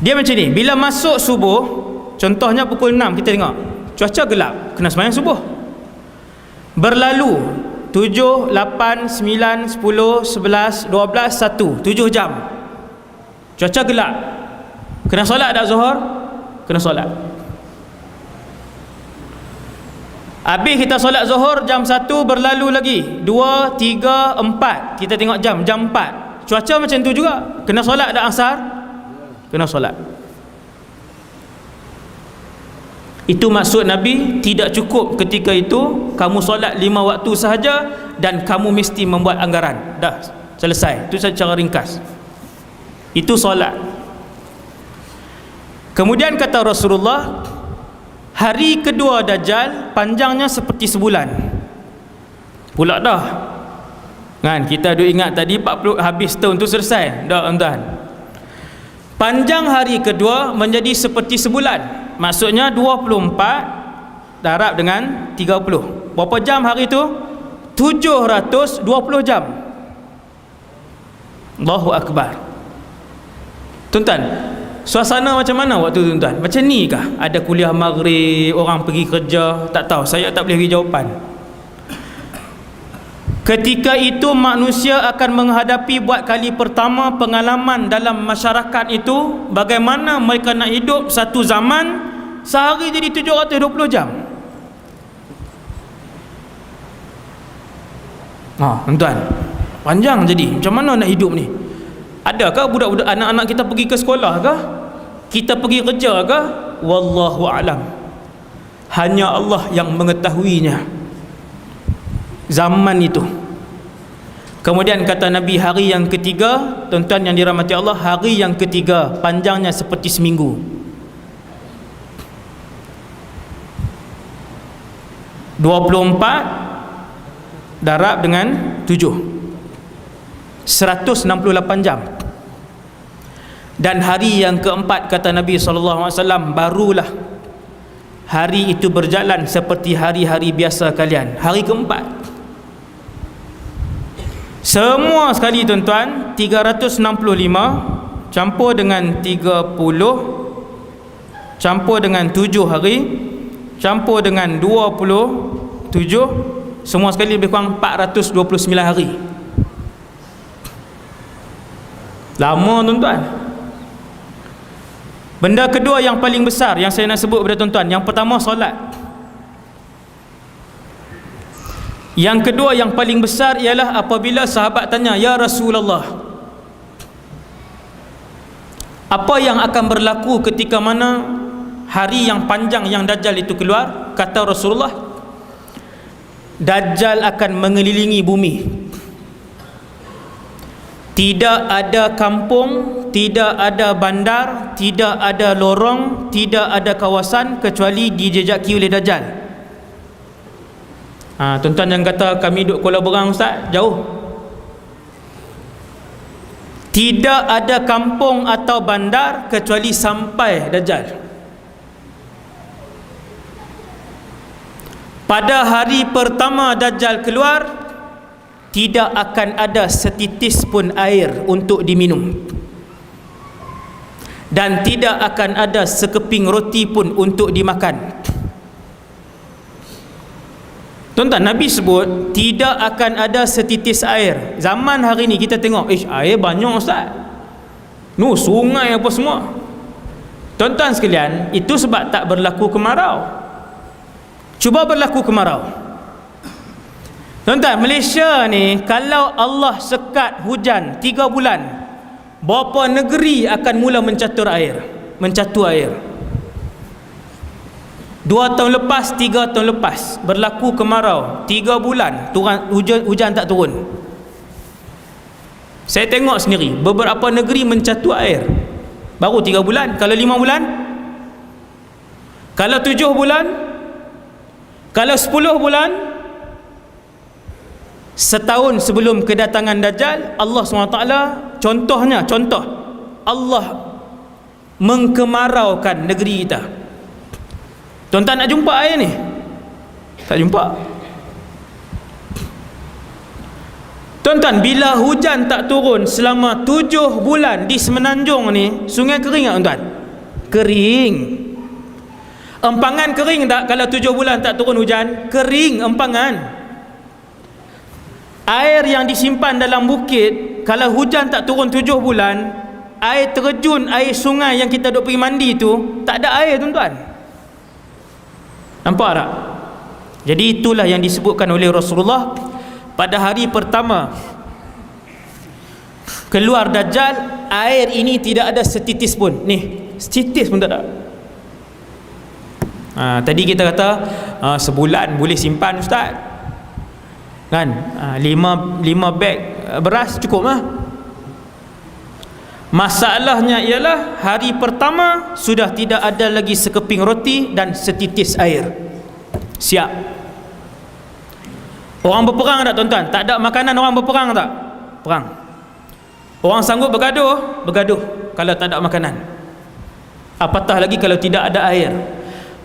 Dia macam ni, bila masuk subuh, contohnya pukul 6 kita tengok cuaca gelap, kena sembahyang subuh. Berlalu 7, 8, 9, 10, 11, 12, 1, 7 jam cuaca gelap, kena solat tak zuhur? Kena solat. Habis kita solat zuhur jam 1, berlalu lagi 2, 3, 4, kita tengok jam 4, cuaca macam tu juga, kena solat dah asar? Kena solat. Itu maksud Nabi, tidak cukup ketika itu kamu solat 5 waktu sahaja dan kamu mesti membuat anggaran. Dah selesai. Itu secara ringkas. Itu solat. Kemudian kata Rasulullah, hari kedua Dajjal panjangnya seperti sebulan. Pula dah. Kan kita duk ingat tadi 40 habis tahun tu selesai. Dah tuan-tuan. Panjang hari kedua menjadi seperti sebulan. Maksudnya 24 darab dengan 30. Berapa jam hari tu? 720 jam. Allahu Akbar. Tuan-tuan, suasana macam mana waktu tu tuan-tuan? Macam ni kah? Ada kuliah maghrib, orang pergi kerja? Tak tahu, saya tak boleh bagi jawapan. Ketika itu manusia akan menghadapi buat kali pertama pengalaman dalam masyarakat itu, bagaimana mereka nak hidup satu zaman sehari jadi 720 jam. Tuan-tuan, panjang jadi. Macam mana nak hidup ni? Adakah budak-budak anak-anak kita pergi ke sekolah kah? Kita pergi kerja kah? Wallahu alam. Hanya Allah yang mengetahuinya. Zaman itu. Kemudian kata Nabi, hari yang ketiga, tuan-tuan yang dirahmati Allah, hari yang ketiga panjangnya seperti seminggu. (24) darab dengan 7, 168 jam. Dan hari yang keempat kata Nabi SAW, barulah hari itu berjalan seperti hari-hari biasa kalian. Hari keempat. Semua sekali tuan-tuan, 365 campur dengan 30 campur dengan 7 hari campur dengan 27, semua sekali lebih kurang 429 hari. Lama tuan-tuan. Benda kedua yang paling besar yang saya nak sebut kepada tuan-tuan, yang pertama solat. Yang kedua yang paling besar ialah apabila sahabat tanya, ya Rasulullah, apa yang akan berlaku ketika mana hari yang panjang yang Dajjal itu keluar? Kata Rasulullah, Dajjal akan mengelilingi bumi. Tidak ada kampung, tidak ada bandar, tidak ada lorong, tidak ada kawasan kecuali dijejaki oleh Dajjal. Tuan-tuan yang kata kami duduk Kuala Berang Ustaz, jauh. Tidak ada kampung atau bandar kecuali sampai Dajjal. Pada hari pertama Dajjal keluar, tidak akan ada setitis pun air untuk diminum, dan tidak akan ada sekeping roti pun untuk dimakan. Tuan-tuan, Nabi sebut tidak akan ada setitis air. Zaman hari ni kita tengok, air banyak Ustaz, sungai apa semua. Tuan-tuan sekalian, itu sebab tak berlaku kemarau. Cuba berlaku kemarau. Tuan-tuan, Malaysia ni kalau Allah sekat hujan 3 bulan, berapa negeri akan mula mencatur air? 2 tahun lepas, 3 tahun lepas berlaku kemarau, 3 bulan hujan tak turun. Saya tengok sendiri beberapa negeri mencatur air baru 3 bulan. Kalau 5 bulan, kalau 7 bulan, kalau 10 bulan, setahun sebelum kedatangan Dajjal, Allah SWT contoh Allah mengkemaraukan negeri kita. Tuan-tuan nak jumpa air ni? Tak jumpa. Tuan-tuan, bila hujan tak turun selama 7 bulan di Semenanjung ni, sungai kering tak tuan-tuan? Kering. Empangan kering tak kalau 7 bulan tak turun hujan? Kering empangan. Air yang disimpan dalam bukit, kalau hujan tak turun 7 bulan, air terjun, air sungai yang kita duk pergi mandi tu, tak ada air tuan-tuan. Nampak tak? Jadi itulah yang disebutkan oleh Rasulullah pada hari pertama keluar Dajjal, air ini tidak ada setitis pun. Ni, setitis pun tak ada. Tadi kita kata sebulan boleh simpan ustaz, kan? 5 beg beras cukup lah. Masalahnya ialah hari pertama sudah tidak ada lagi sekeping roti dan setitis air. Siap. Orang berperang tak tuan-tuan? Tak ada makanan, orang berperang tak? Perang. Orang sanggup bergaduh? Bergaduh kalau tak ada makanan. Apatah lagi kalau tidak ada air.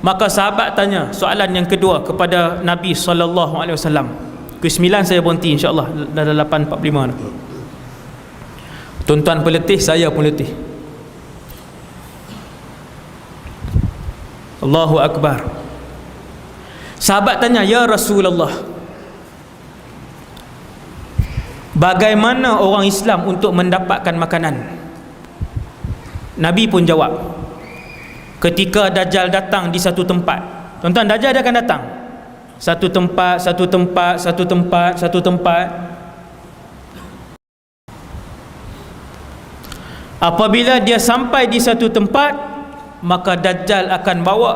Maka sahabat tanya soalan yang kedua kepada Nabi SAW. Ke-9 saya berhenti, insyaAllah dah 8.45 dah. Tuan-tuan pun letih, saya pun letih. Allahu Akbar. Sahabat tanya, ya Rasulullah, bagaimana orang Islam untuk mendapatkan makanan? Nabi pun jawab, ketika Dajjal datang di satu tempat. Tuan-tuan, Dajjal dia akan datang satu tempat, satu tempat, satu tempat, satu tempat. Apabila dia sampai di satu tempat, maka Dajjal akan bawa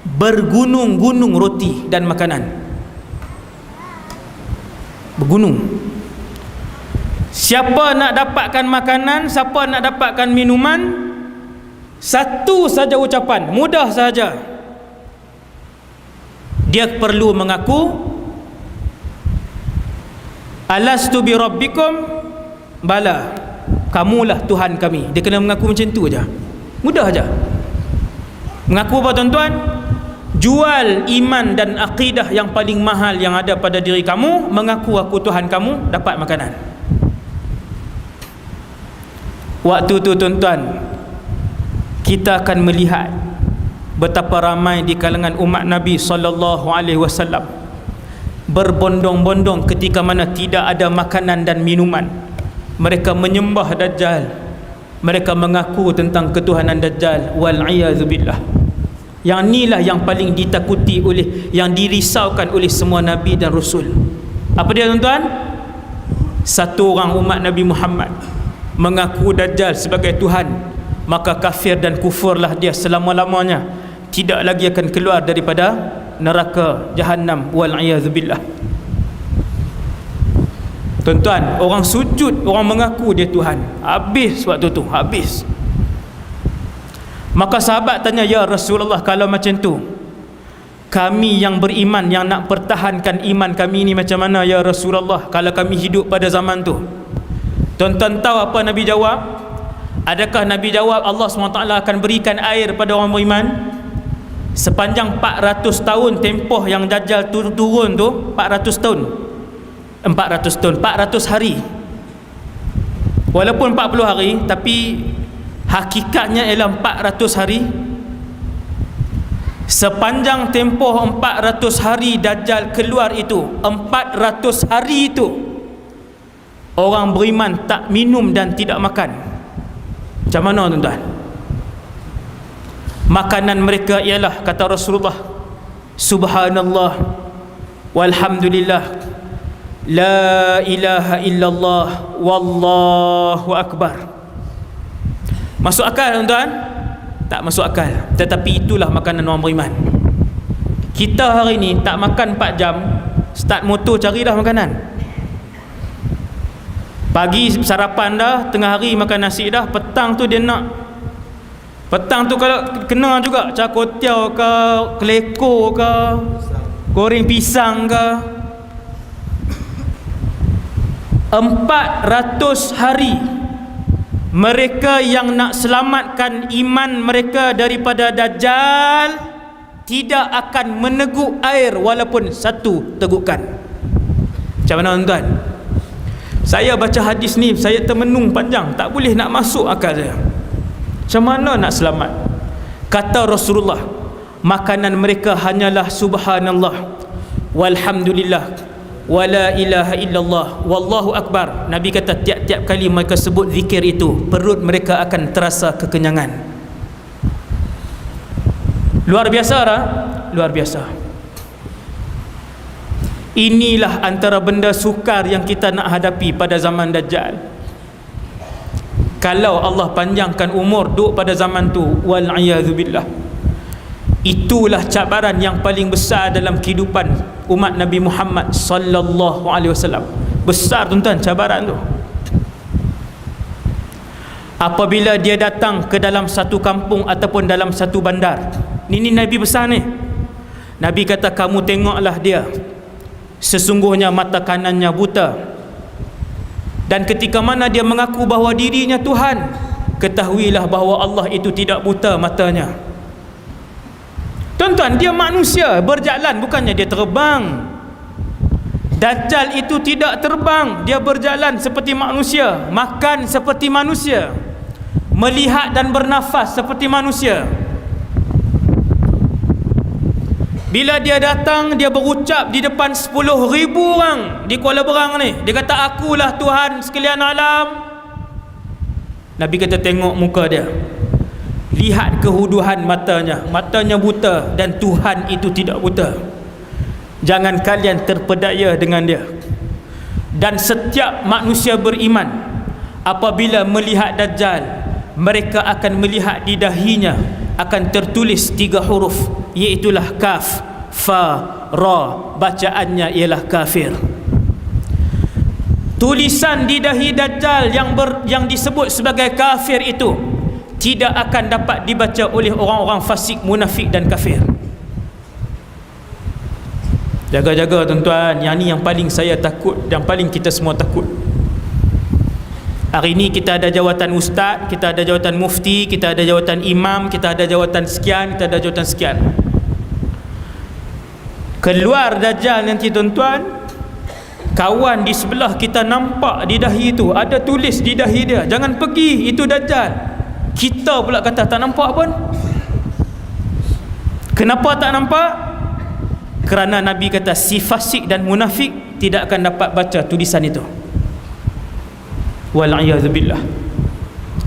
bergunung-gunung roti dan makanan. Bergunung. Siapa nak dapatkan makanan, siapa nak dapatkan minuman, satu saja ucapan, mudah saja. Dia perlu mengaku, alastu bi rabbikum, bala, kamulah Tuhan kami. Dia kena mengaku macam tu aja. Mudah aja. Mengaku apa tuan-tuan? Jual iman dan akidah yang paling mahal yang ada pada diri kamu, mengaku aku Tuhan kamu, dapat makanan. Waktu tu tuan-tuan, kita akan melihat betapa ramai di kalangan umat Nabi SAW berbondong-bondong ketika mana tidak ada makanan dan minuman. Mereka menyembah Dajjal, mereka mengaku tentang ketuhanan Dajjal, wal'iyazubillah. Yang inilah yang paling ditakuti oleh, yang dirisaukan oleh semua Nabi dan Rasul. Apa dia tuan-tuan? Satu orang umat Nabi Muhammad mengaku Dajjal sebagai Tuhan, maka kafir dan kufurlah dia selama-lamanya, tidak lagi akan keluar daripada neraka Jahannam, wal'iyazubillah. Tuan-tuan, orang sujud, orang mengaku dia Tuhan, habis waktu tu, habis. Maka sahabat tanya, ya Rasulullah, kalau macam tu, kami yang beriman, yang nak pertahankan iman kami ni macam mana ya Rasulullah, kalau kami hidup pada zaman tu? Tuan-tuan tahu apa Nabi jawab? Adakah Nabi jawab Allah SWT akan berikan air pada orang beriman? Sepanjang 400 tahun tempoh yang Dajjal turun tu, 400 tahun, 400 hari. Walaupun 40 hari, tapi hakikatnya ialah 400 hari. Sepanjang tempoh 400 hari Dajjal keluar itu, 400 hari itu orang beriman tak minum dan tidak makan. Macam mana tuan-tuan? Makanan mereka ialah, kata Rasulullah, subhanallah walhamdulillah, la ilaha illallah, wallahu akbar. Masuk akal tuan-tuan? Tak masuk akal. Tetapi itulah makanan orang beriman. Kita hari ni tak makan 4 jam, start motor carilah makanan. Pagi sarapan dah, tengah hari makan nasi dah, petang tu dia nak, petang tu kalau kena juga cakotiau ke, keleko ke, goreng pisang ke. 400 hari mereka yang nak selamatkan iman mereka daripada Dajjal tidak akan meneguk air walaupun satu tegukan. Macam mana tuan-tuan? Saya baca hadis ni, saya termenung panjang, tak boleh nak masuk akal saya. Macam mana nak selamat? Kata Rasulullah, makanan mereka hanyalah subhanallah, walhamdulillah, wala ilaha illallah, wallahu akbar. Nabi kata tiap-tiap kali mereka sebut zikir itu, perut mereka akan terasa kekenyangan. Luar biasa tak? Luar biasa. Inilah antara benda sukar yang kita nak hadapi pada zaman Dajjal. Kalau Allah panjangkan umur duduk pada zaman tu, wal'iyadzubillah, itulah cabaran yang paling besar dalam kehidupan umat Nabi Muhammad sallallahu alaihi wasallam. Besar tuan-tuan cabaran tu. Apabila dia datang ke dalam satu kampung ataupun dalam satu bandar, ini Nabi besar ni. Nabi kata, kamu tengoklah dia, sesungguhnya mata kanannya buta, dan ketika mana dia mengaku bahawa dirinya Tuhan, ketahuilah bahawa Allah itu tidak buta matanya. Tuan-tuan, dia manusia berjalan, bukannya dia terbang. Dajjal itu tidak terbang, dia berjalan seperti manusia, makan seperti manusia, melihat dan bernafas seperti manusia. Bila dia datang, dia berucap di depan 10,000 orang di Kuala Berang ni. Dia kata, akulah Tuhan sekalian alam. Nabi kata, tengok muka dia, lihat kehuduhan matanya, matanya buta, dan Tuhan itu tidak buta. Jangan kalian terpedaya dengan dia. Dan setiap manusia beriman, apabila melihat Dajjal, mereka akan melihat di dahinya akan tertulis 3 huruf, iaitulah kaf, fa, ra. Bacaannya ialah kafir. Tulisan di dahi Dajjal yang disebut sebagai kafir itu tidak akan dapat dibaca oleh orang-orang fasik, munafik dan kafir. Jaga-jaga tuan-tuan, yang ni yang paling saya takut, yang paling kita semua takut. Hari ni kita ada jawatan ustaz, kita ada jawatan mufti, kita ada jawatan imam, kita ada jawatan sekian, kita ada jawatan sekian. Keluar Dajjal nanti tuan-tuan, kawan di sebelah kita nampak di dahi itu, ada tulis di dahi dia, jangan pergi, itu Dajjal. Kita pula kata tak nampak pun. Kenapa tak nampak? Kerana Nabi kata si fasik dan munafik tidak akan dapat baca tulisan itu. Wal'iyadzubillah.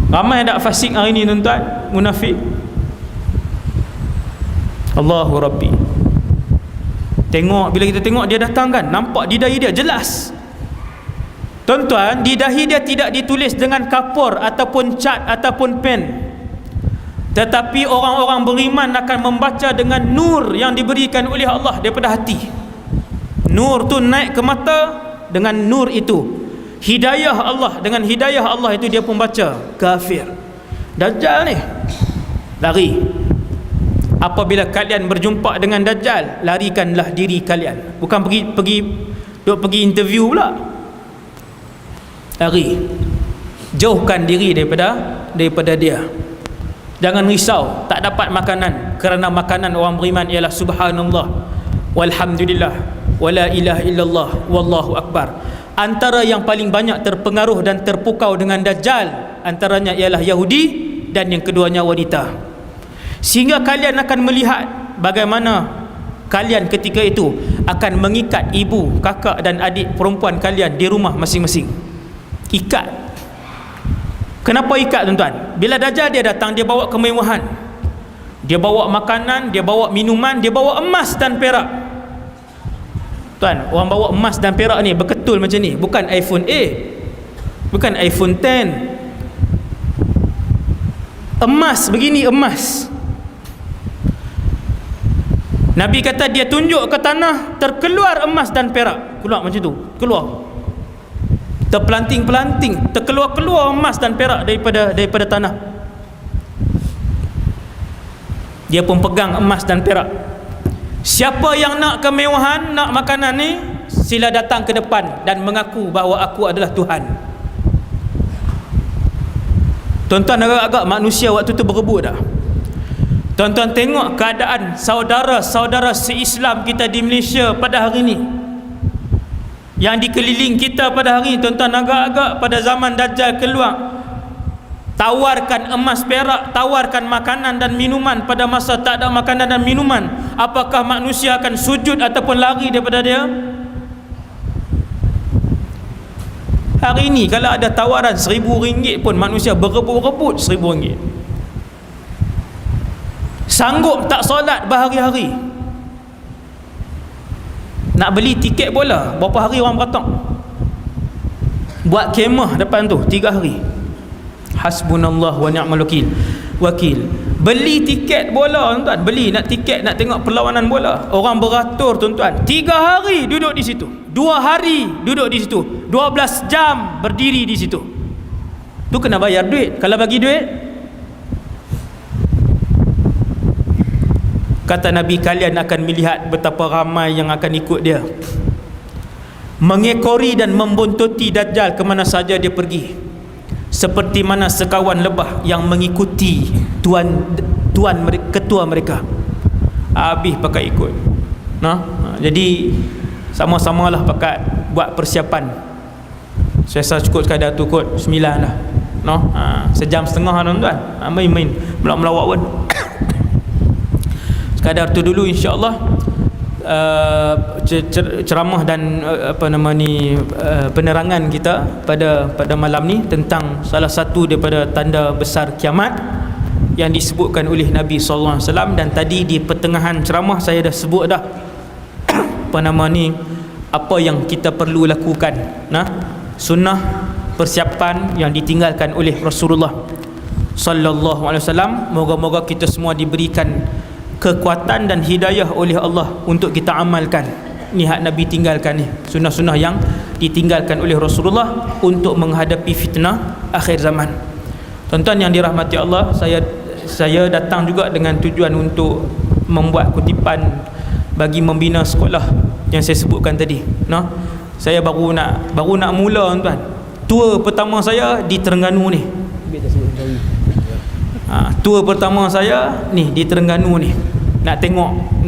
Ramai tak fasik hari ni tuan-tuan, munafik. Allahu Rabbi. Tengok, bila kita tengok dia datang kan, nampak di dahi dia jelas. Tuan-tuan, di dahi dia tidak ditulis dengan kapur ataupun cat ataupun pen, tetapi orang-orang beriman akan membaca dengan nur yang diberikan oleh Allah daripada hati. Nur tu naik ke mata, dengan nur itu hidayah Allah, dengan hidayah Allah itu dia pun baca kafir. Dajjal ni lari. Apabila kalian berjumpa dengan Dajjal, larikanlah diri kalian. Bukan pergi interview pula. Lari. Jauhkan diri daripada dia. Jangan risau tak dapat makanan, kerana makanan orang beriman ialah subhanallah, walhamdulillah, wala ilaha illallah, wallahu akbar. Antara yang paling banyak terpengaruh dan terpukau dengan Dajjal antaranya ialah Yahudi, dan yang keduanya wanita. Sehingga kalian akan melihat bagaimana kalian ketika itu akan mengikat ibu, kakak dan adik perempuan kalian di rumah masing-masing. Ikat. Kenapa ikat tuan-tuan? Bila Dajjal dia datang, dia bawa kemewahan, dia bawa makanan, dia bawa minuman, dia bawa emas dan perak. Tuan, orang bawa emas dan perak ni berketul macam ni, bukan iPhone 8, bukan iPhone 10. Emas begini, emas. Nabi kata dia tunjuk ke tanah, terkeluar emas dan perak. Keluar macam tu, keluar. Terpelanting-pelanting, terkeluar-keluar emas dan perak daripada tanah. Dia pun pegang emas dan perak. Siapa yang nak kemewahan, nak makanan ni, sila datang ke depan dan mengaku bahawa aku adalah Tuhan. Tuan-tuan, agak-agak manusia waktu tu berebut dah. Tuan-tuan tengok keadaan saudara-saudara se-Islam kita di Malaysia pada hari ni. yang dikeliling kita pada hari ini, tuan-tuan, agak-agak pada zaman Dajjal keluar, tawarkan emas perak, tawarkan makanan dan minuman pada masa tak ada makanan dan minuman, apakah manusia akan sujud ataupun lari daripada dia? Hari ini kalau ada tawaran RM1,000 pun manusia berebut-rebut RM1,000. Sanggup tak solat berhari-hari, nak beli tiket bola berapa hari orang beratok, buat kemah depan tu 3 hari. Hasbunallah wa ni'mal wakil. Beli tiket bola, tuan-tuan, beli nak tiket nak tengok perlawanan bola, orang beratur, tuan-tuan, 3 hari duduk di situ, 2 hari duduk di situ, 12 jam berdiri di situ. Tu kena bayar duit. Kalau bagi duit, kata Nabi, kalian akan melihat betapa ramai yang akan ikut dia, mengekori dan membuntuti Dajjal kemana saja dia pergi, seperti mana sekawan lebah yang mengikuti ketua mereka. Habis pakai ikut. Jadi sama-samalah pakat buat persiapan. Saya cukup sekadar tu kot 9 lah. Sejam setengah, tuan-tuan. Main-main melawak-melawak pun. Sekadar tu dulu, insya-Allah. Ceramah dan penerangan kita pada malam ni tentang salah satu daripada tanda besar kiamat yang disebutkan oleh Nabi sallallahu alaihi wasallam. Dan tadi di pertengahan ceramah saya dah sebut dah apa yang kita perlu lakukan, sunnah persiapan yang ditinggalkan oleh Rasulullah sallallahu alaihi wasallam. Moga-moga kita semua diberikan kekuatan dan hidayah oleh Allah untuk kita amalkan ni hak Nabi tinggalkan ni, sunnah-sunnah yang ditinggalkan oleh Rasulullah untuk menghadapi fitnah akhir zaman. Tuan-tuan yang dirahmati Allah, saya datang juga dengan tujuan untuk membuat kutipan bagi membina sekolah yang saya sebutkan tadi. Saya baru nak mula, tuan-tuan. Tour pertama saya di Terengganu ni. Tour pertama saya ni di Terengganu ni. Nak tengok,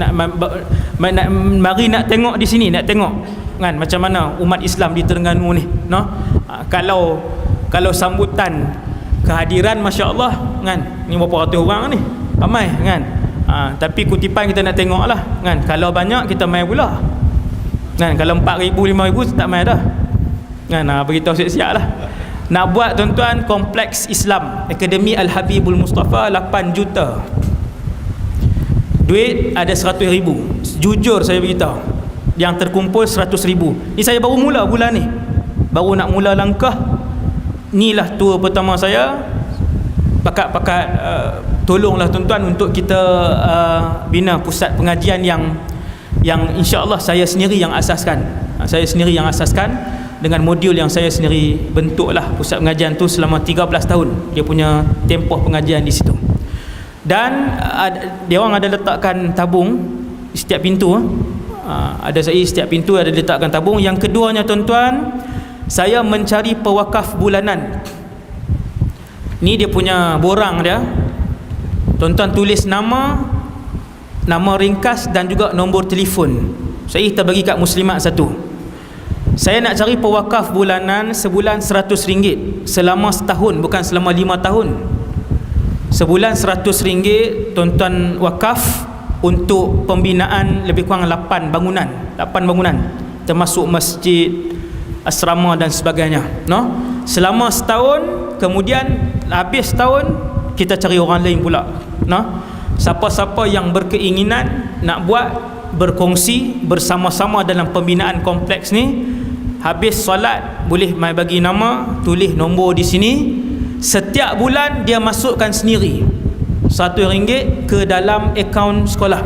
mari nak tengok di sini, nak tengok kan macam mana umat Islam di Terengganu ni. Kalau sambutan kehadiran, masya-Allah kan, ni berapa ratus orang ni, ramai kan. Tapi kutipan kita nak tengok lah kan. Kalau banyak kita mai pula kan. Kalau 4,000 5,000 tak mai dah kan. Beritahu siap-siap lah. Nak buat, tuan-tuan, kompleks Islam Akademi Al-Habibul Mustafa 8 juta. Duit ada 100,000. Jujur saya beritahu, yang terkumpul 100,000. Ni saya baru mula bulan ni, baru nak mula langkah. Inilah tour pertama saya. Pakat-pakat tolonglah, tuan-tuan, untuk kita bina pusat pengajian yang insya-Allah saya sendiri yang asaskan. Saya sendiri yang asaskan dengan modul yang saya sendiri bentuklah pusat pengajian tu selama 13 tahun. Dia punya tempoh pengajian di situ. Dan dia orang ada letakkan tabung setiap pintu. Setiap pintu ada letakkan tabung. Yang keduanya, tuan-tuan, saya mencari pewakaf bulanan. Ni dia punya borang dia. Tuan-tuan tulis nama ringkas dan juga nombor telefon. Saya kita bagi kat muslimat satu. Saya nak cari pewakaf bulanan, sebulan RM100 selama setahun, bukan selama 5 tahun. Sebulan RM100, tuan-tuan, wakaf untuk pembinaan lebih kurang 8 bangunan, termasuk masjid, asrama dan sebagainya. Selama setahun, kemudian habis setahun kita cari orang lain pula. Siapa-siapa yang berkeinginan nak buat, berkongsi bersama-sama dalam pembinaan kompleks ni, habis solat boleh mai bagi nama, tulis nombor di sini. Setiap bulan dia masukkan sendiri RM1 ke dalam akaun sekolah.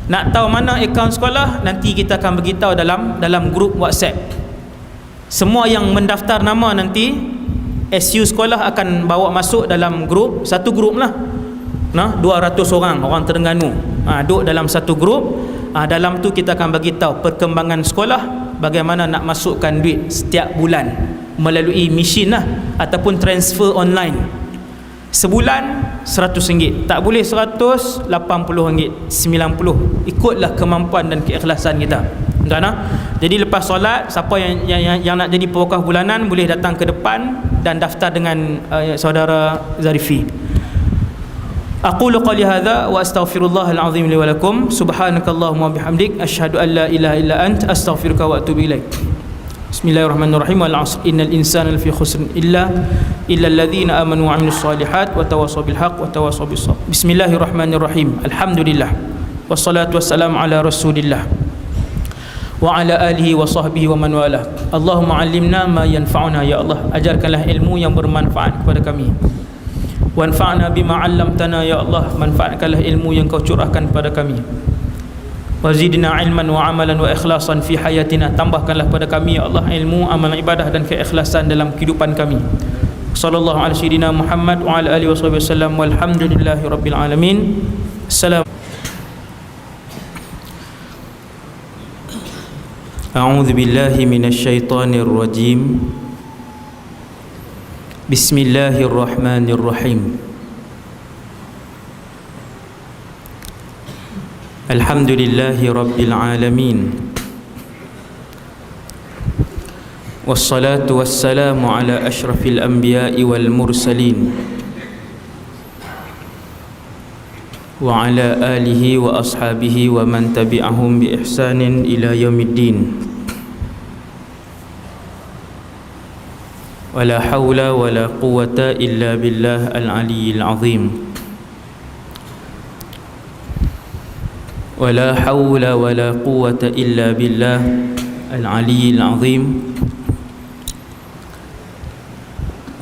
Nak tahu mana akaun sekolah, nanti kita akan beritahu dalam grup WhatsApp. Semua yang mendaftar nama nanti SU sekolah akan bawa masuk dalam grup, satu grup lah. 200 orang Terengganu duduk dalam satu grup. Dalam tu kita akan bagi tahu perkembangan sekolah, bagaimana nak masukkan duit setiap bulan melalui mesin lah, ataupun transfer online. Sebulan RM100, tak boleh RM100, RM80, RM90, ikutlah kemampuan dan keikhlasan kita. Tuan jadi lepas solat, siapa yang nak jadi pewakaf bulanan boleh datang ke depan dan daftar dengan saudara Zarifi. Aqulu qali hadza wa astaghfirullahal azim li wa lakum. Subhanakallahumma bihamdik asyhadu an la ilaha illa ant astaghfiruka wa atubu ilaik. Bismillahirrahmanirrahim. Wal 'asr innal insana lafi khusr illa alladhina amanu wa 'amilus solihat wa tawassaw bil haqq wa tawassaw bis sabr. Bismillahirrahmanirrahim. Alhamdulillah wassalatu wassalamu ala rasulillah wa ala alihi wa sahbihi wa man wala. Allahumma 'allimna ma yanfa'una, ya Allah, ajarkanlah ilmu yang bermanfaat kepada kami. Wanfa'na bima 'allamtana, ya Allah, manfaatkanlah ilmu yang kau curahkan kepada kami. Wazidna ilman wa amalan wa ikhlasan fi hayatina, tambahkanlah pada kami, ya Allah, ilmu, amal ibadah dan keikhlasan dalam kehidupan kami. Sallallahu alaihi wasallam Muhammad wa ala alihi wasallam walhamdulillahi rabbil alamin. Assalam. A'udzu billahi minasyaitonir rajim. Bismillahirrahmanirrahim. Alhamdulillahi rabbil alamin. Wassalatu wassalamu ala asyrafil anbiya'i wal mursalin wa ala alihi wa ashabihi wa man tabi'ahum bi ihsanin ila yaumiddin. Wala hawla wala quwwata illa billah al-aliyyil azim. Wala hawla wala quwwata illa billah al-aliyyil azim.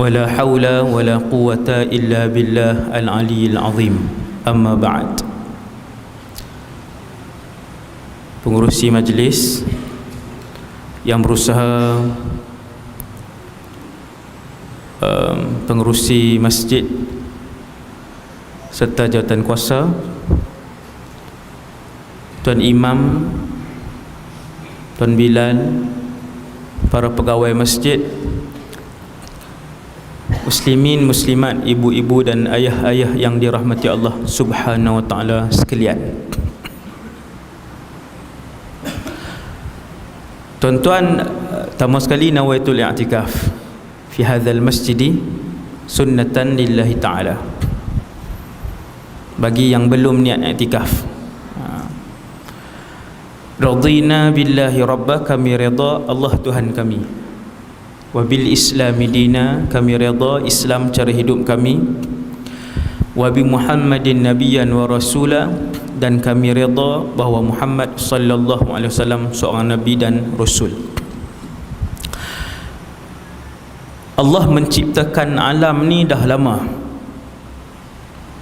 Wala hawla wala quwwata illa billah al-aliyyil azim. Amma ba'd. Pengurusi majlis yang berusaha, pengurusi masjid serta jawatan kuasa, Tuan Imam, Tuan Bilal, para pegawai masjid, muslimin, muslimat, ibu-ibu dan ayah-ayah yang dirahmati Allah Subhanahu wa ta'ala sekalian. Tuan-tuan, pertama sekali nawaitul i'tikaf fi hadzal masjidi sunnatan lillahi ta'ala. Bagi yang belum niat i'tikaf, radina billahi rabba, kami redha Allah Tuhan kami, wa bil islami dina, kami redha Islam cara hidup kami, wa bi Muhammadin nabiyyan wa rasula, dan kami redha bahawa Muhammad sallallahu alaihi wasallam seorang nabi dan rasul. Allah menciptakan alam ni dah lama.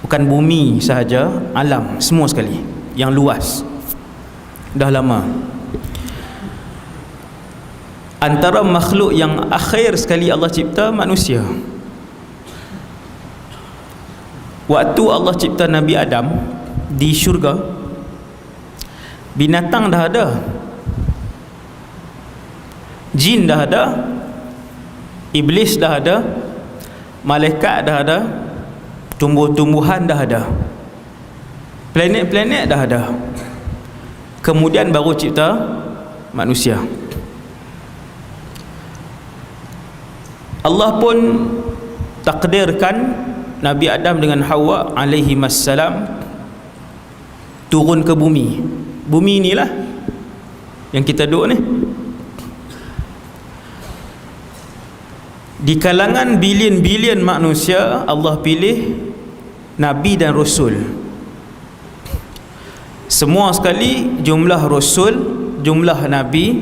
Bukan bumi sahaja, alam semua sekali yang luas dah lama. Antara makhluk yang akhir sekali Allah cipta manusia. Waktu Allah cipta Nabi Adam di syurga, binatang dah ada, jin dah ada, iblis dah ada, malaikat dah ada, tumbuh-tumbuhan dah ada, planet-planet dah ada. Kemudian baru cipta manusia. Allah pun takdirkan Nabi Adam dengan Hawa alaihi wassalam turun ke bumi. Bumi inilah yang kita duduk ni. Di kalangan bilion-bilion manusia, Allah pilih Nabi dan Rasul. Semua sekali jumlah Rasul, jumlah Nabi,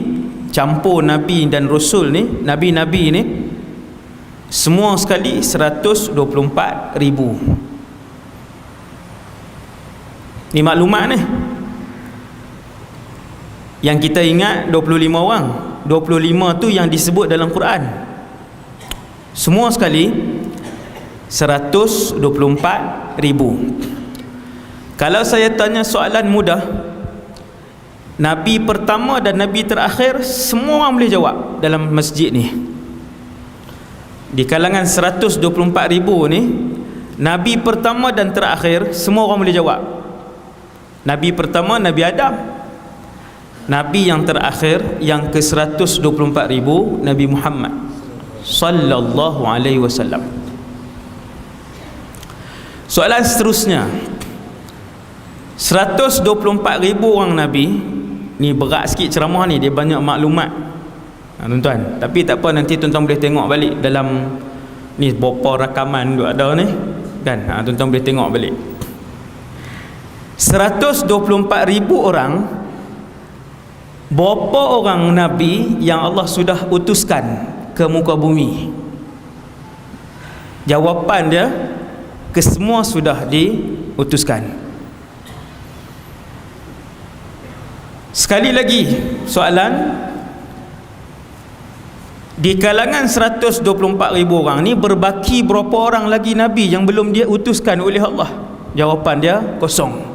campur Nabi dan Rasul ni, Nabi-Nabi ni, semua sekali 124,000. Ni maklumat ni. Yang kita ingat 25 orang. 25 tu yang disebut dalam Quran. Semua sekali 124,000. Kalau saya tanya soalan mudah, Nabi pertama dan Nabi terakhir, semua orang boleh jawab dalam masjid ni. Di kalangan 124,000 ni, Nabi pertama dan terakhir semua orang boleh jawab. Nabi pertama Nabi Adam, Nabi yang terakhir yang ke-124,000 Nabi Muhammad sallallahu alaihi wasallam. Soalan seterusnya, 124,000 orang Nabi ni, berat sikit ceramah ni, dia banyak maklumat tuan-tuan, tapi tak apa, nanti tuan-tuan boleh tengok balik dalam ni, berapa rakaman tu ada ni kan, tuan-tuan boleh tengok balik. 124,000 orang, berapa orang Nabi yang Allah sudah utuskan ke muka bumi? Jawapan dia, kesemua sudah diutuskan. Sekali lagi soalan, di kalangan 124,000 orang ni berbaki berapa orang lagi Nabi yang belum dia utuskan oleh Allah? Jawapan dia kosong.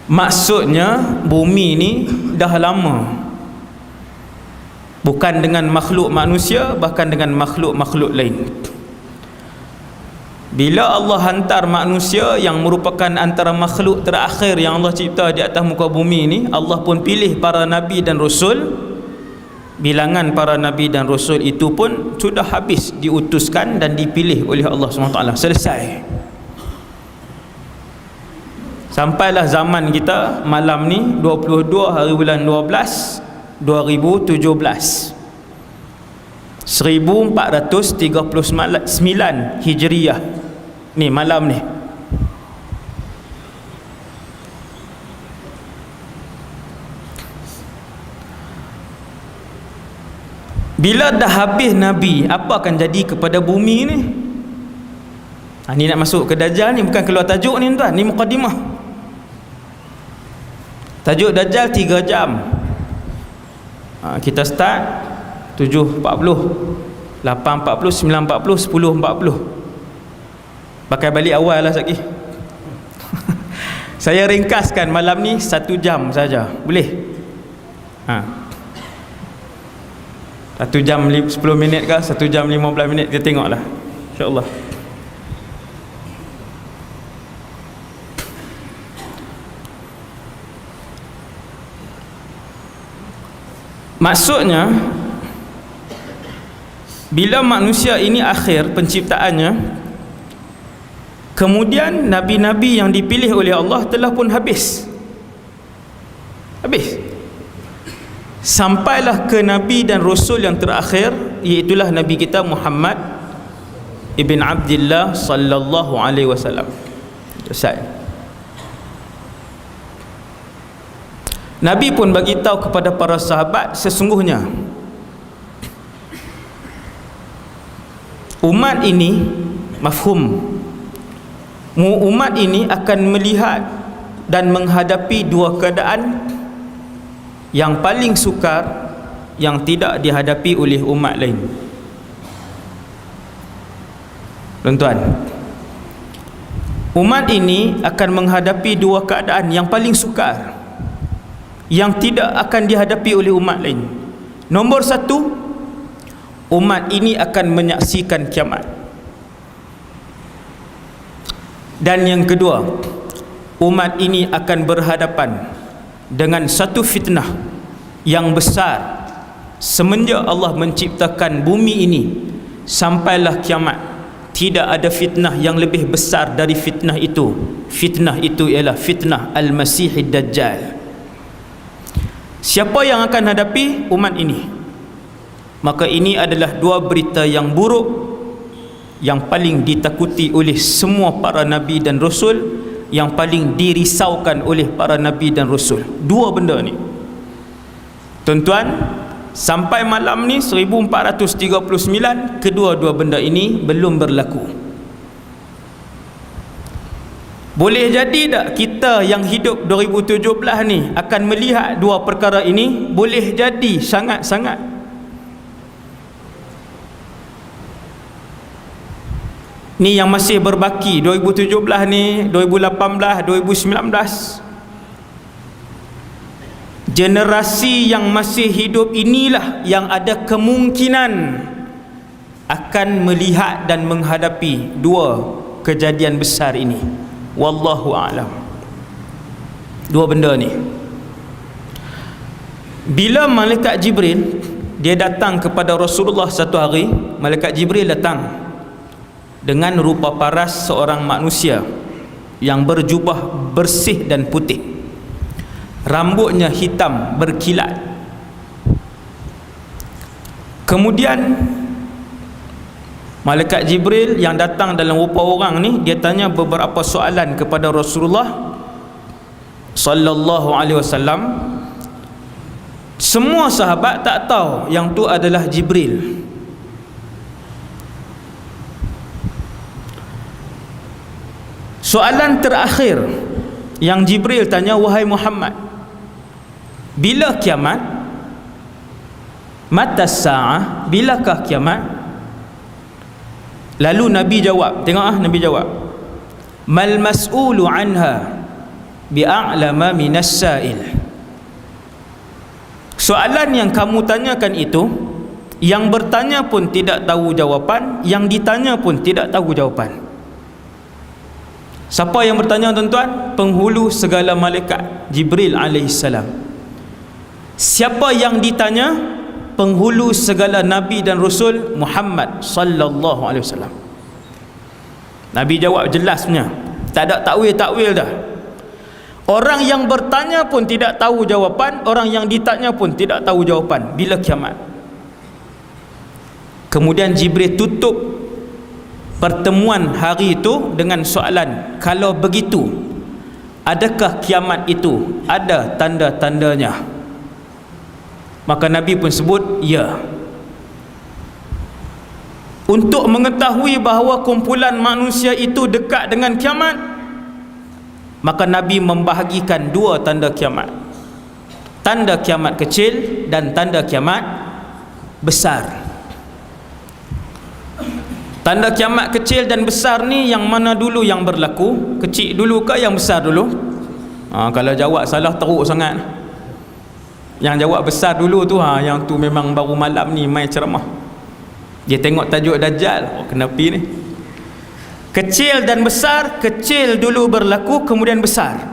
Maksudnya bumi ni dah lama, bukan dengan makhluk manusia, bahkan dengan makhluk-makhluk lain. Bila Allah hantar manusia yang merupakan antara makhluk terakhir yang Allah cipta di atas muka bumi ni, Allah pun pilih para nabi dan rasul. Bilangan para nabi dan rasul itu pun sudah habis diutuskan dan dipilih oleh Allah SWT. Selesai. Sampailah zaman kita malam ni 22 hari bulan 12 2017 1439 Hijriah ni, malam ni. Bila dah habis Nabi, apa akan jadi kepada bumi ni? Ni nak masuk ke Dajjal ni, bukan keluar tajuk ni tuan, ni mukadimah. Tajuk Dajjal 3 jam. Kita start 7.40, 8.40, 9.40, 10.40. Pakai balik awal lah lagi. Saya ringkaskan malam ni 1 jam saja. Boleh? 1 jam 10 minit ke 1 jam 15 minit, kita tengoklah, insya-Allah. Maksudnya, bila manusia ini akhir penciptaannya, kemudian nabi-nabi yang dipilih oleh Allah telah pun habis. Sampailah ke nabi dan rasul yang terakhir, iaitulah nabi kita Muhammad ibn Abdullah sallallahu alaihi wasallam. Selesai. Nabi pun bagi tahu kepada para sahabat, sesungguhnya umat ini, mafhum, umat ini akan melihat dan menghadapi dua keadaan yang paling sukar yang tidak dihadapi oleh umat lain. Tuan-tuan, umat ini akan menghadapi dua keadaan yang paling sukar yang tidak akan dihadapi oleh umat lain. Nombor 1, umat ini akan menyaksikan kiamat. Dan yang kedua, umat ini akan berhadapan dengan satu fitnah yang besar semenjak Allah menciptakan bumi ini sampailah kiamat. Tidak ada fitnah yang lebih besar dari fitnah itu. Fitnah itu ialah fitnah Al-Masihid Dajjal. Siapa yang akan hadapi umat ini? Maka ini adalah dua berita yang buruk yang paling ditakuti oleh semua para nabi dan rasul, yang paling dirisaukan oleh para nabi dan rasul. Dua benda ni, tuan-tuan, sampai malam ni 1439, kedua-dua benda ini belum berlaku. Boleh jadi tak kita yang hidup 2017 ni akan melihat dua perkara ini? Boleh jadi, sangat-sangat. Ni yang masih berbaki 2017 ni, 2018, 2019. Generasi yang masih hidup inilah yang ada kemungkinan akan melihat dan menghadapi dua kejadian besar ini. Wallahu a'lam. Dua benda ni. Bila malaikat Jibril dia datang kepada Rasulullah satu hari, malaikat Jibril datang dengan rupa paras seorang manusia yang berjubah bersih dan putih, rambutnya hitam berkilat. Kemudian malaikat Jibril yang datang dalam rupa orang ni, dia tanya beberapa soalan kepada Rasulullah sallallahu alaihi wasallam. Semua sahabat tak tahu yang tu adalah Jibril. Soalan terakhir yang Jibril tanya, wahai Muhammad, bila kiamat? Mata sa'ah, bilakah kiamat? Lalu Nabi jawab, tengok Nabi jawab, mal mas'ulu anha bi'a'lama minas sa'il. Soalan yang kamu tanyakan itu, yang bertanya pun tidak tahu jawapan, yang ditanya pun tidak tahu jawapan. Siapa yang bertanya tuan-tuan? Penghulu segala malaikat, Jibril alaihissalam. Siapa yang ditanya? Penghulu segala nabi dan rasul, Muhammad sallallahu alaihi wasallam. Nabi jawab jelas punya, tak ada takwil-takwil dah. Orang yang bertanya pun tidak tahu jawapan, orang yang ditanya pun tidak tahu jawapan. Bila kiamat? Kemudian Jibril tutup pertemuan hari itu dengan soalan, kalau begitu, adakah kiamat itu ada tanda-tandanya? Maka Nabi pun sebut, ya. Untuk mengetahui bahawa kumpulan manusia itu dekat dengan kiamat, maka Nabi membahagikan dua tanda kiamat, tanda kiamat kecil dan tanda kiamat besar. Tanda kiamat kecil dan besar ni yang mana dulu yang berlaku? Kecil dulu ke yang besar dulu? Kalau jawab salah teruk sangat. Yang jawab besar dulu tu, yang tu memang baru malam ni main ceramah. Dia tengok tajuk Dajjal, kenapa ni? Kecil dan besar. Kecil dulu berlaku, kemudian besar.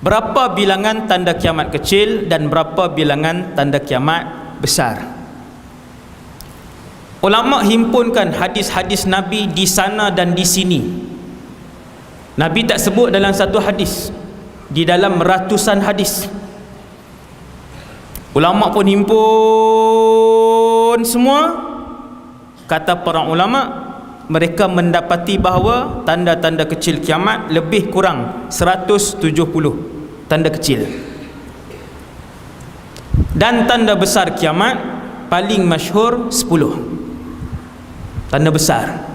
Berapa bilangan tanda kiamat kecil dan berapa bilangan tanda kiamat besar? Ulama himpunkan hadis-hadis Nabi di sana dan di sini. Nabi tak sebut dalam satu hadis, di dalam ratusan hadis. Ulama pun himpun semua. Kata para ulama, mereka mendapati bahawa tanda-tanda kecil kiamat lebih kurang 170 tanda kecil, dan tanda besar kiamat paling masyhur 10 tanda besar.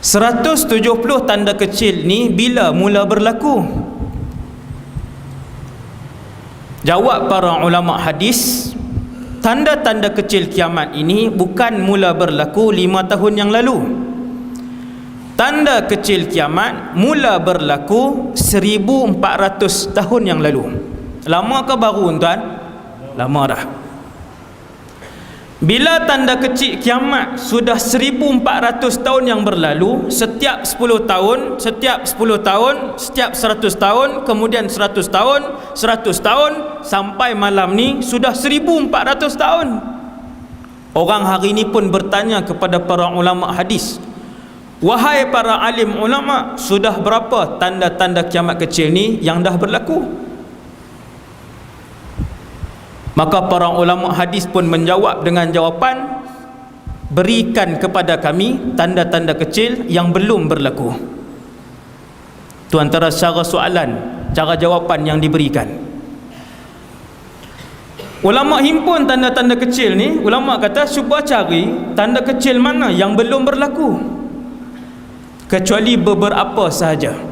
170 tanda kecil ni bila mula berlaku? Jawab para ulama hadis, tanda-tanda kecil kiamat ini bukan mula berlaku 5 tahun yang lalu. Tanda kecil kiamat mula berlaku 1400 tahun yang lalu. Lama ke baru tuan? Lama dah. Bila tanda kecil kiamat sudah 1400 tahun yang berlalu, setiap 10 tahun, setiap 10 tahun, setiap 100 tahun, kemudian 100 tahun, 100 tahun, sampai malam ni sudah 1400 tahun. Orang hari ini pun bertanya kepada para ulama hadis, wahai para alim ulama, sudah berapa tanda-tanda kiamat kecil ni yang dah berlaku? Maka para ulama hadis pun menjawab dengan jawapan, berikan kepada kami tanda-tanda kecil yang belum berlaku. Itu antara cara soalan, cara jawapan yang diberikan. Ulama himpun tanda-tanda kecil ni. Ulama kata cuba cari tanda kecil mana yang belum berlaku, kecuali beberapa sahaja.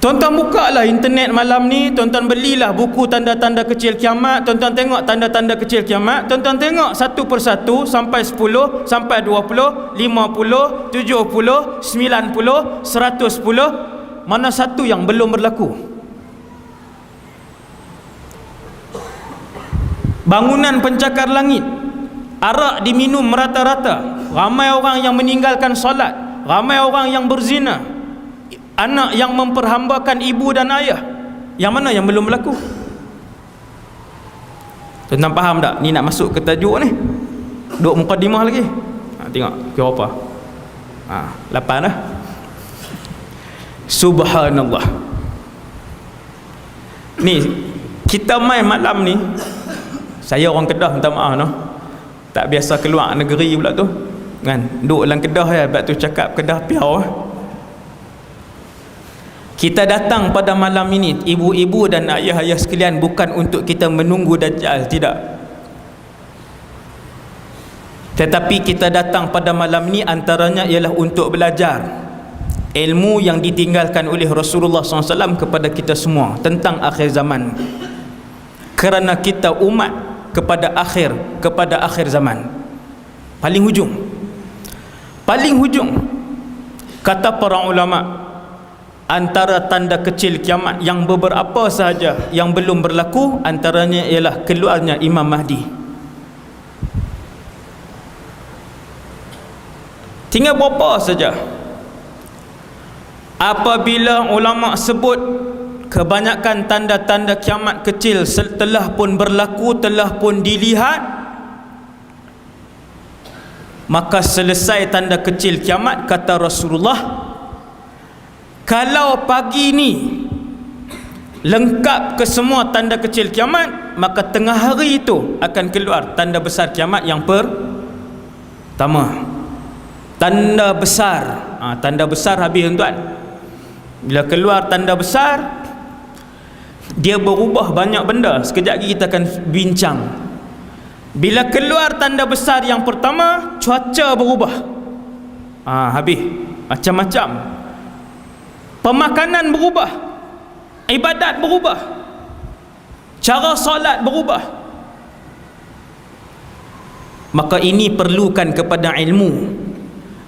Tuan-tuan buka lah internet malam ni, tuan-tuan belilah buku tanda-tanda kecil kiamat, tuan-tuan tengok tanda-tanda kecil kiamat, tuan-tuan tengok satu persatu sampai 10, sampai 20, 50, 70, 90, 110, mana satu yang belum berlaku? Bangunan pencakar langit, arak diminum merata-rata, ramai orang yang meninggalkan solat, ramai orang yang berzina, anak yang memperhambakan ibu dan ayah. Yang mana yang belum berlaku? Tuan-tuan faham tak? Ni nak masuk ke tajuk ni. Duk mukadimah lagi. Tengok kira apa. 8 dah. Subhanallah. Ni kita main malam ni. Saya orang Kedah, minta maaf no. Tak biasa keluar negeri pula tu. Kan? Duk dalam Kedah ya, sebab tu cakap Kedah piau. Kita datang pada malam ini, ibu-ibu dan ayah-ayah sekalian, bukan untuk kita menunggu Dajjal, tidak. Tetapi kita datang pada malam ini antaranya ialah untuk belajar ilmu yang ditinggalkan oleh Rasulullah SAW kepada kita semua tentang akhir zaman. Kerana kita umat kepada akhir zaman. Paling hujung kata para ulama, antara tanda kecil kiamat yang beberapa sahaja yang belum berlaku, antaranya ialah keluarnya Imam Mahdi. Tinggal berapa saja. Apabila ulama sebut kebanyakan tanda-tanda kiamat kecil telah pun berlaku, telah pun dilihat, maka selesai tanda kecil kiamat, kata Rasulullah, kalau pagi ni lengkap ke semua tanda kecil kiamat, maka tengah hari itu akan keluar tanda besar kiamat yang pertama. Tanda besar, tanda besar habis tuan. Bila keluar tanda besar, dia berubah banyak benda. Sekejap lagi kita akan bincang. Bila keluar tanda besar yang pertama, cuaca berubah. Habis macam-macam. Pemakanan berubah, ibadat berubah, cara solat berubah. Maka ini perlukan kepada ilmu.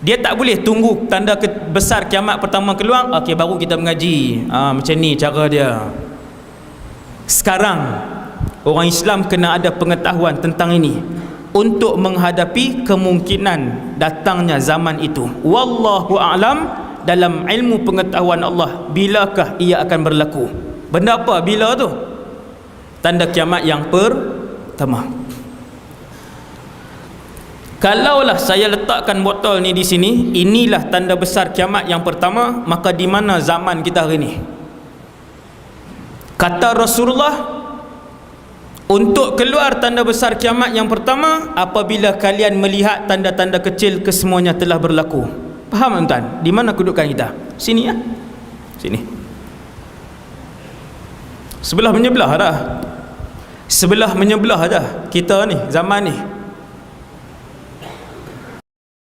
Dia tak boleh tunggu tanda besar kiamat pertama keluar, okey baru kita mengaji. Macam ni cara dia. Sekarang orang Islam kena ada pengetahuan tentang ini untuk menghadapi kemungkinan datangnya zaman itu. Wallahu a'lam. Dalam ilmu pengetahuan Allah, bilakah ia akan berlaku? Benda apa bila tu? Tanda kiamat yang pertama. Kalaulah saya letakkan botol ni di sini, inilah tanda besar kiamat yang pertama, maka di mana zaman kita hari ni? Kata Rasulullah, untuk keluar tanda besar kiamat yang pertama, apabila kalian melihat tanda-tanda kecil kesemuanya telah berlaku. Faham tuan? Di mana kedudukan kita? Sini ya. Sini. Sebelah menyebelah dah. Sebelah menyebelah dah kita ni, zaman ni.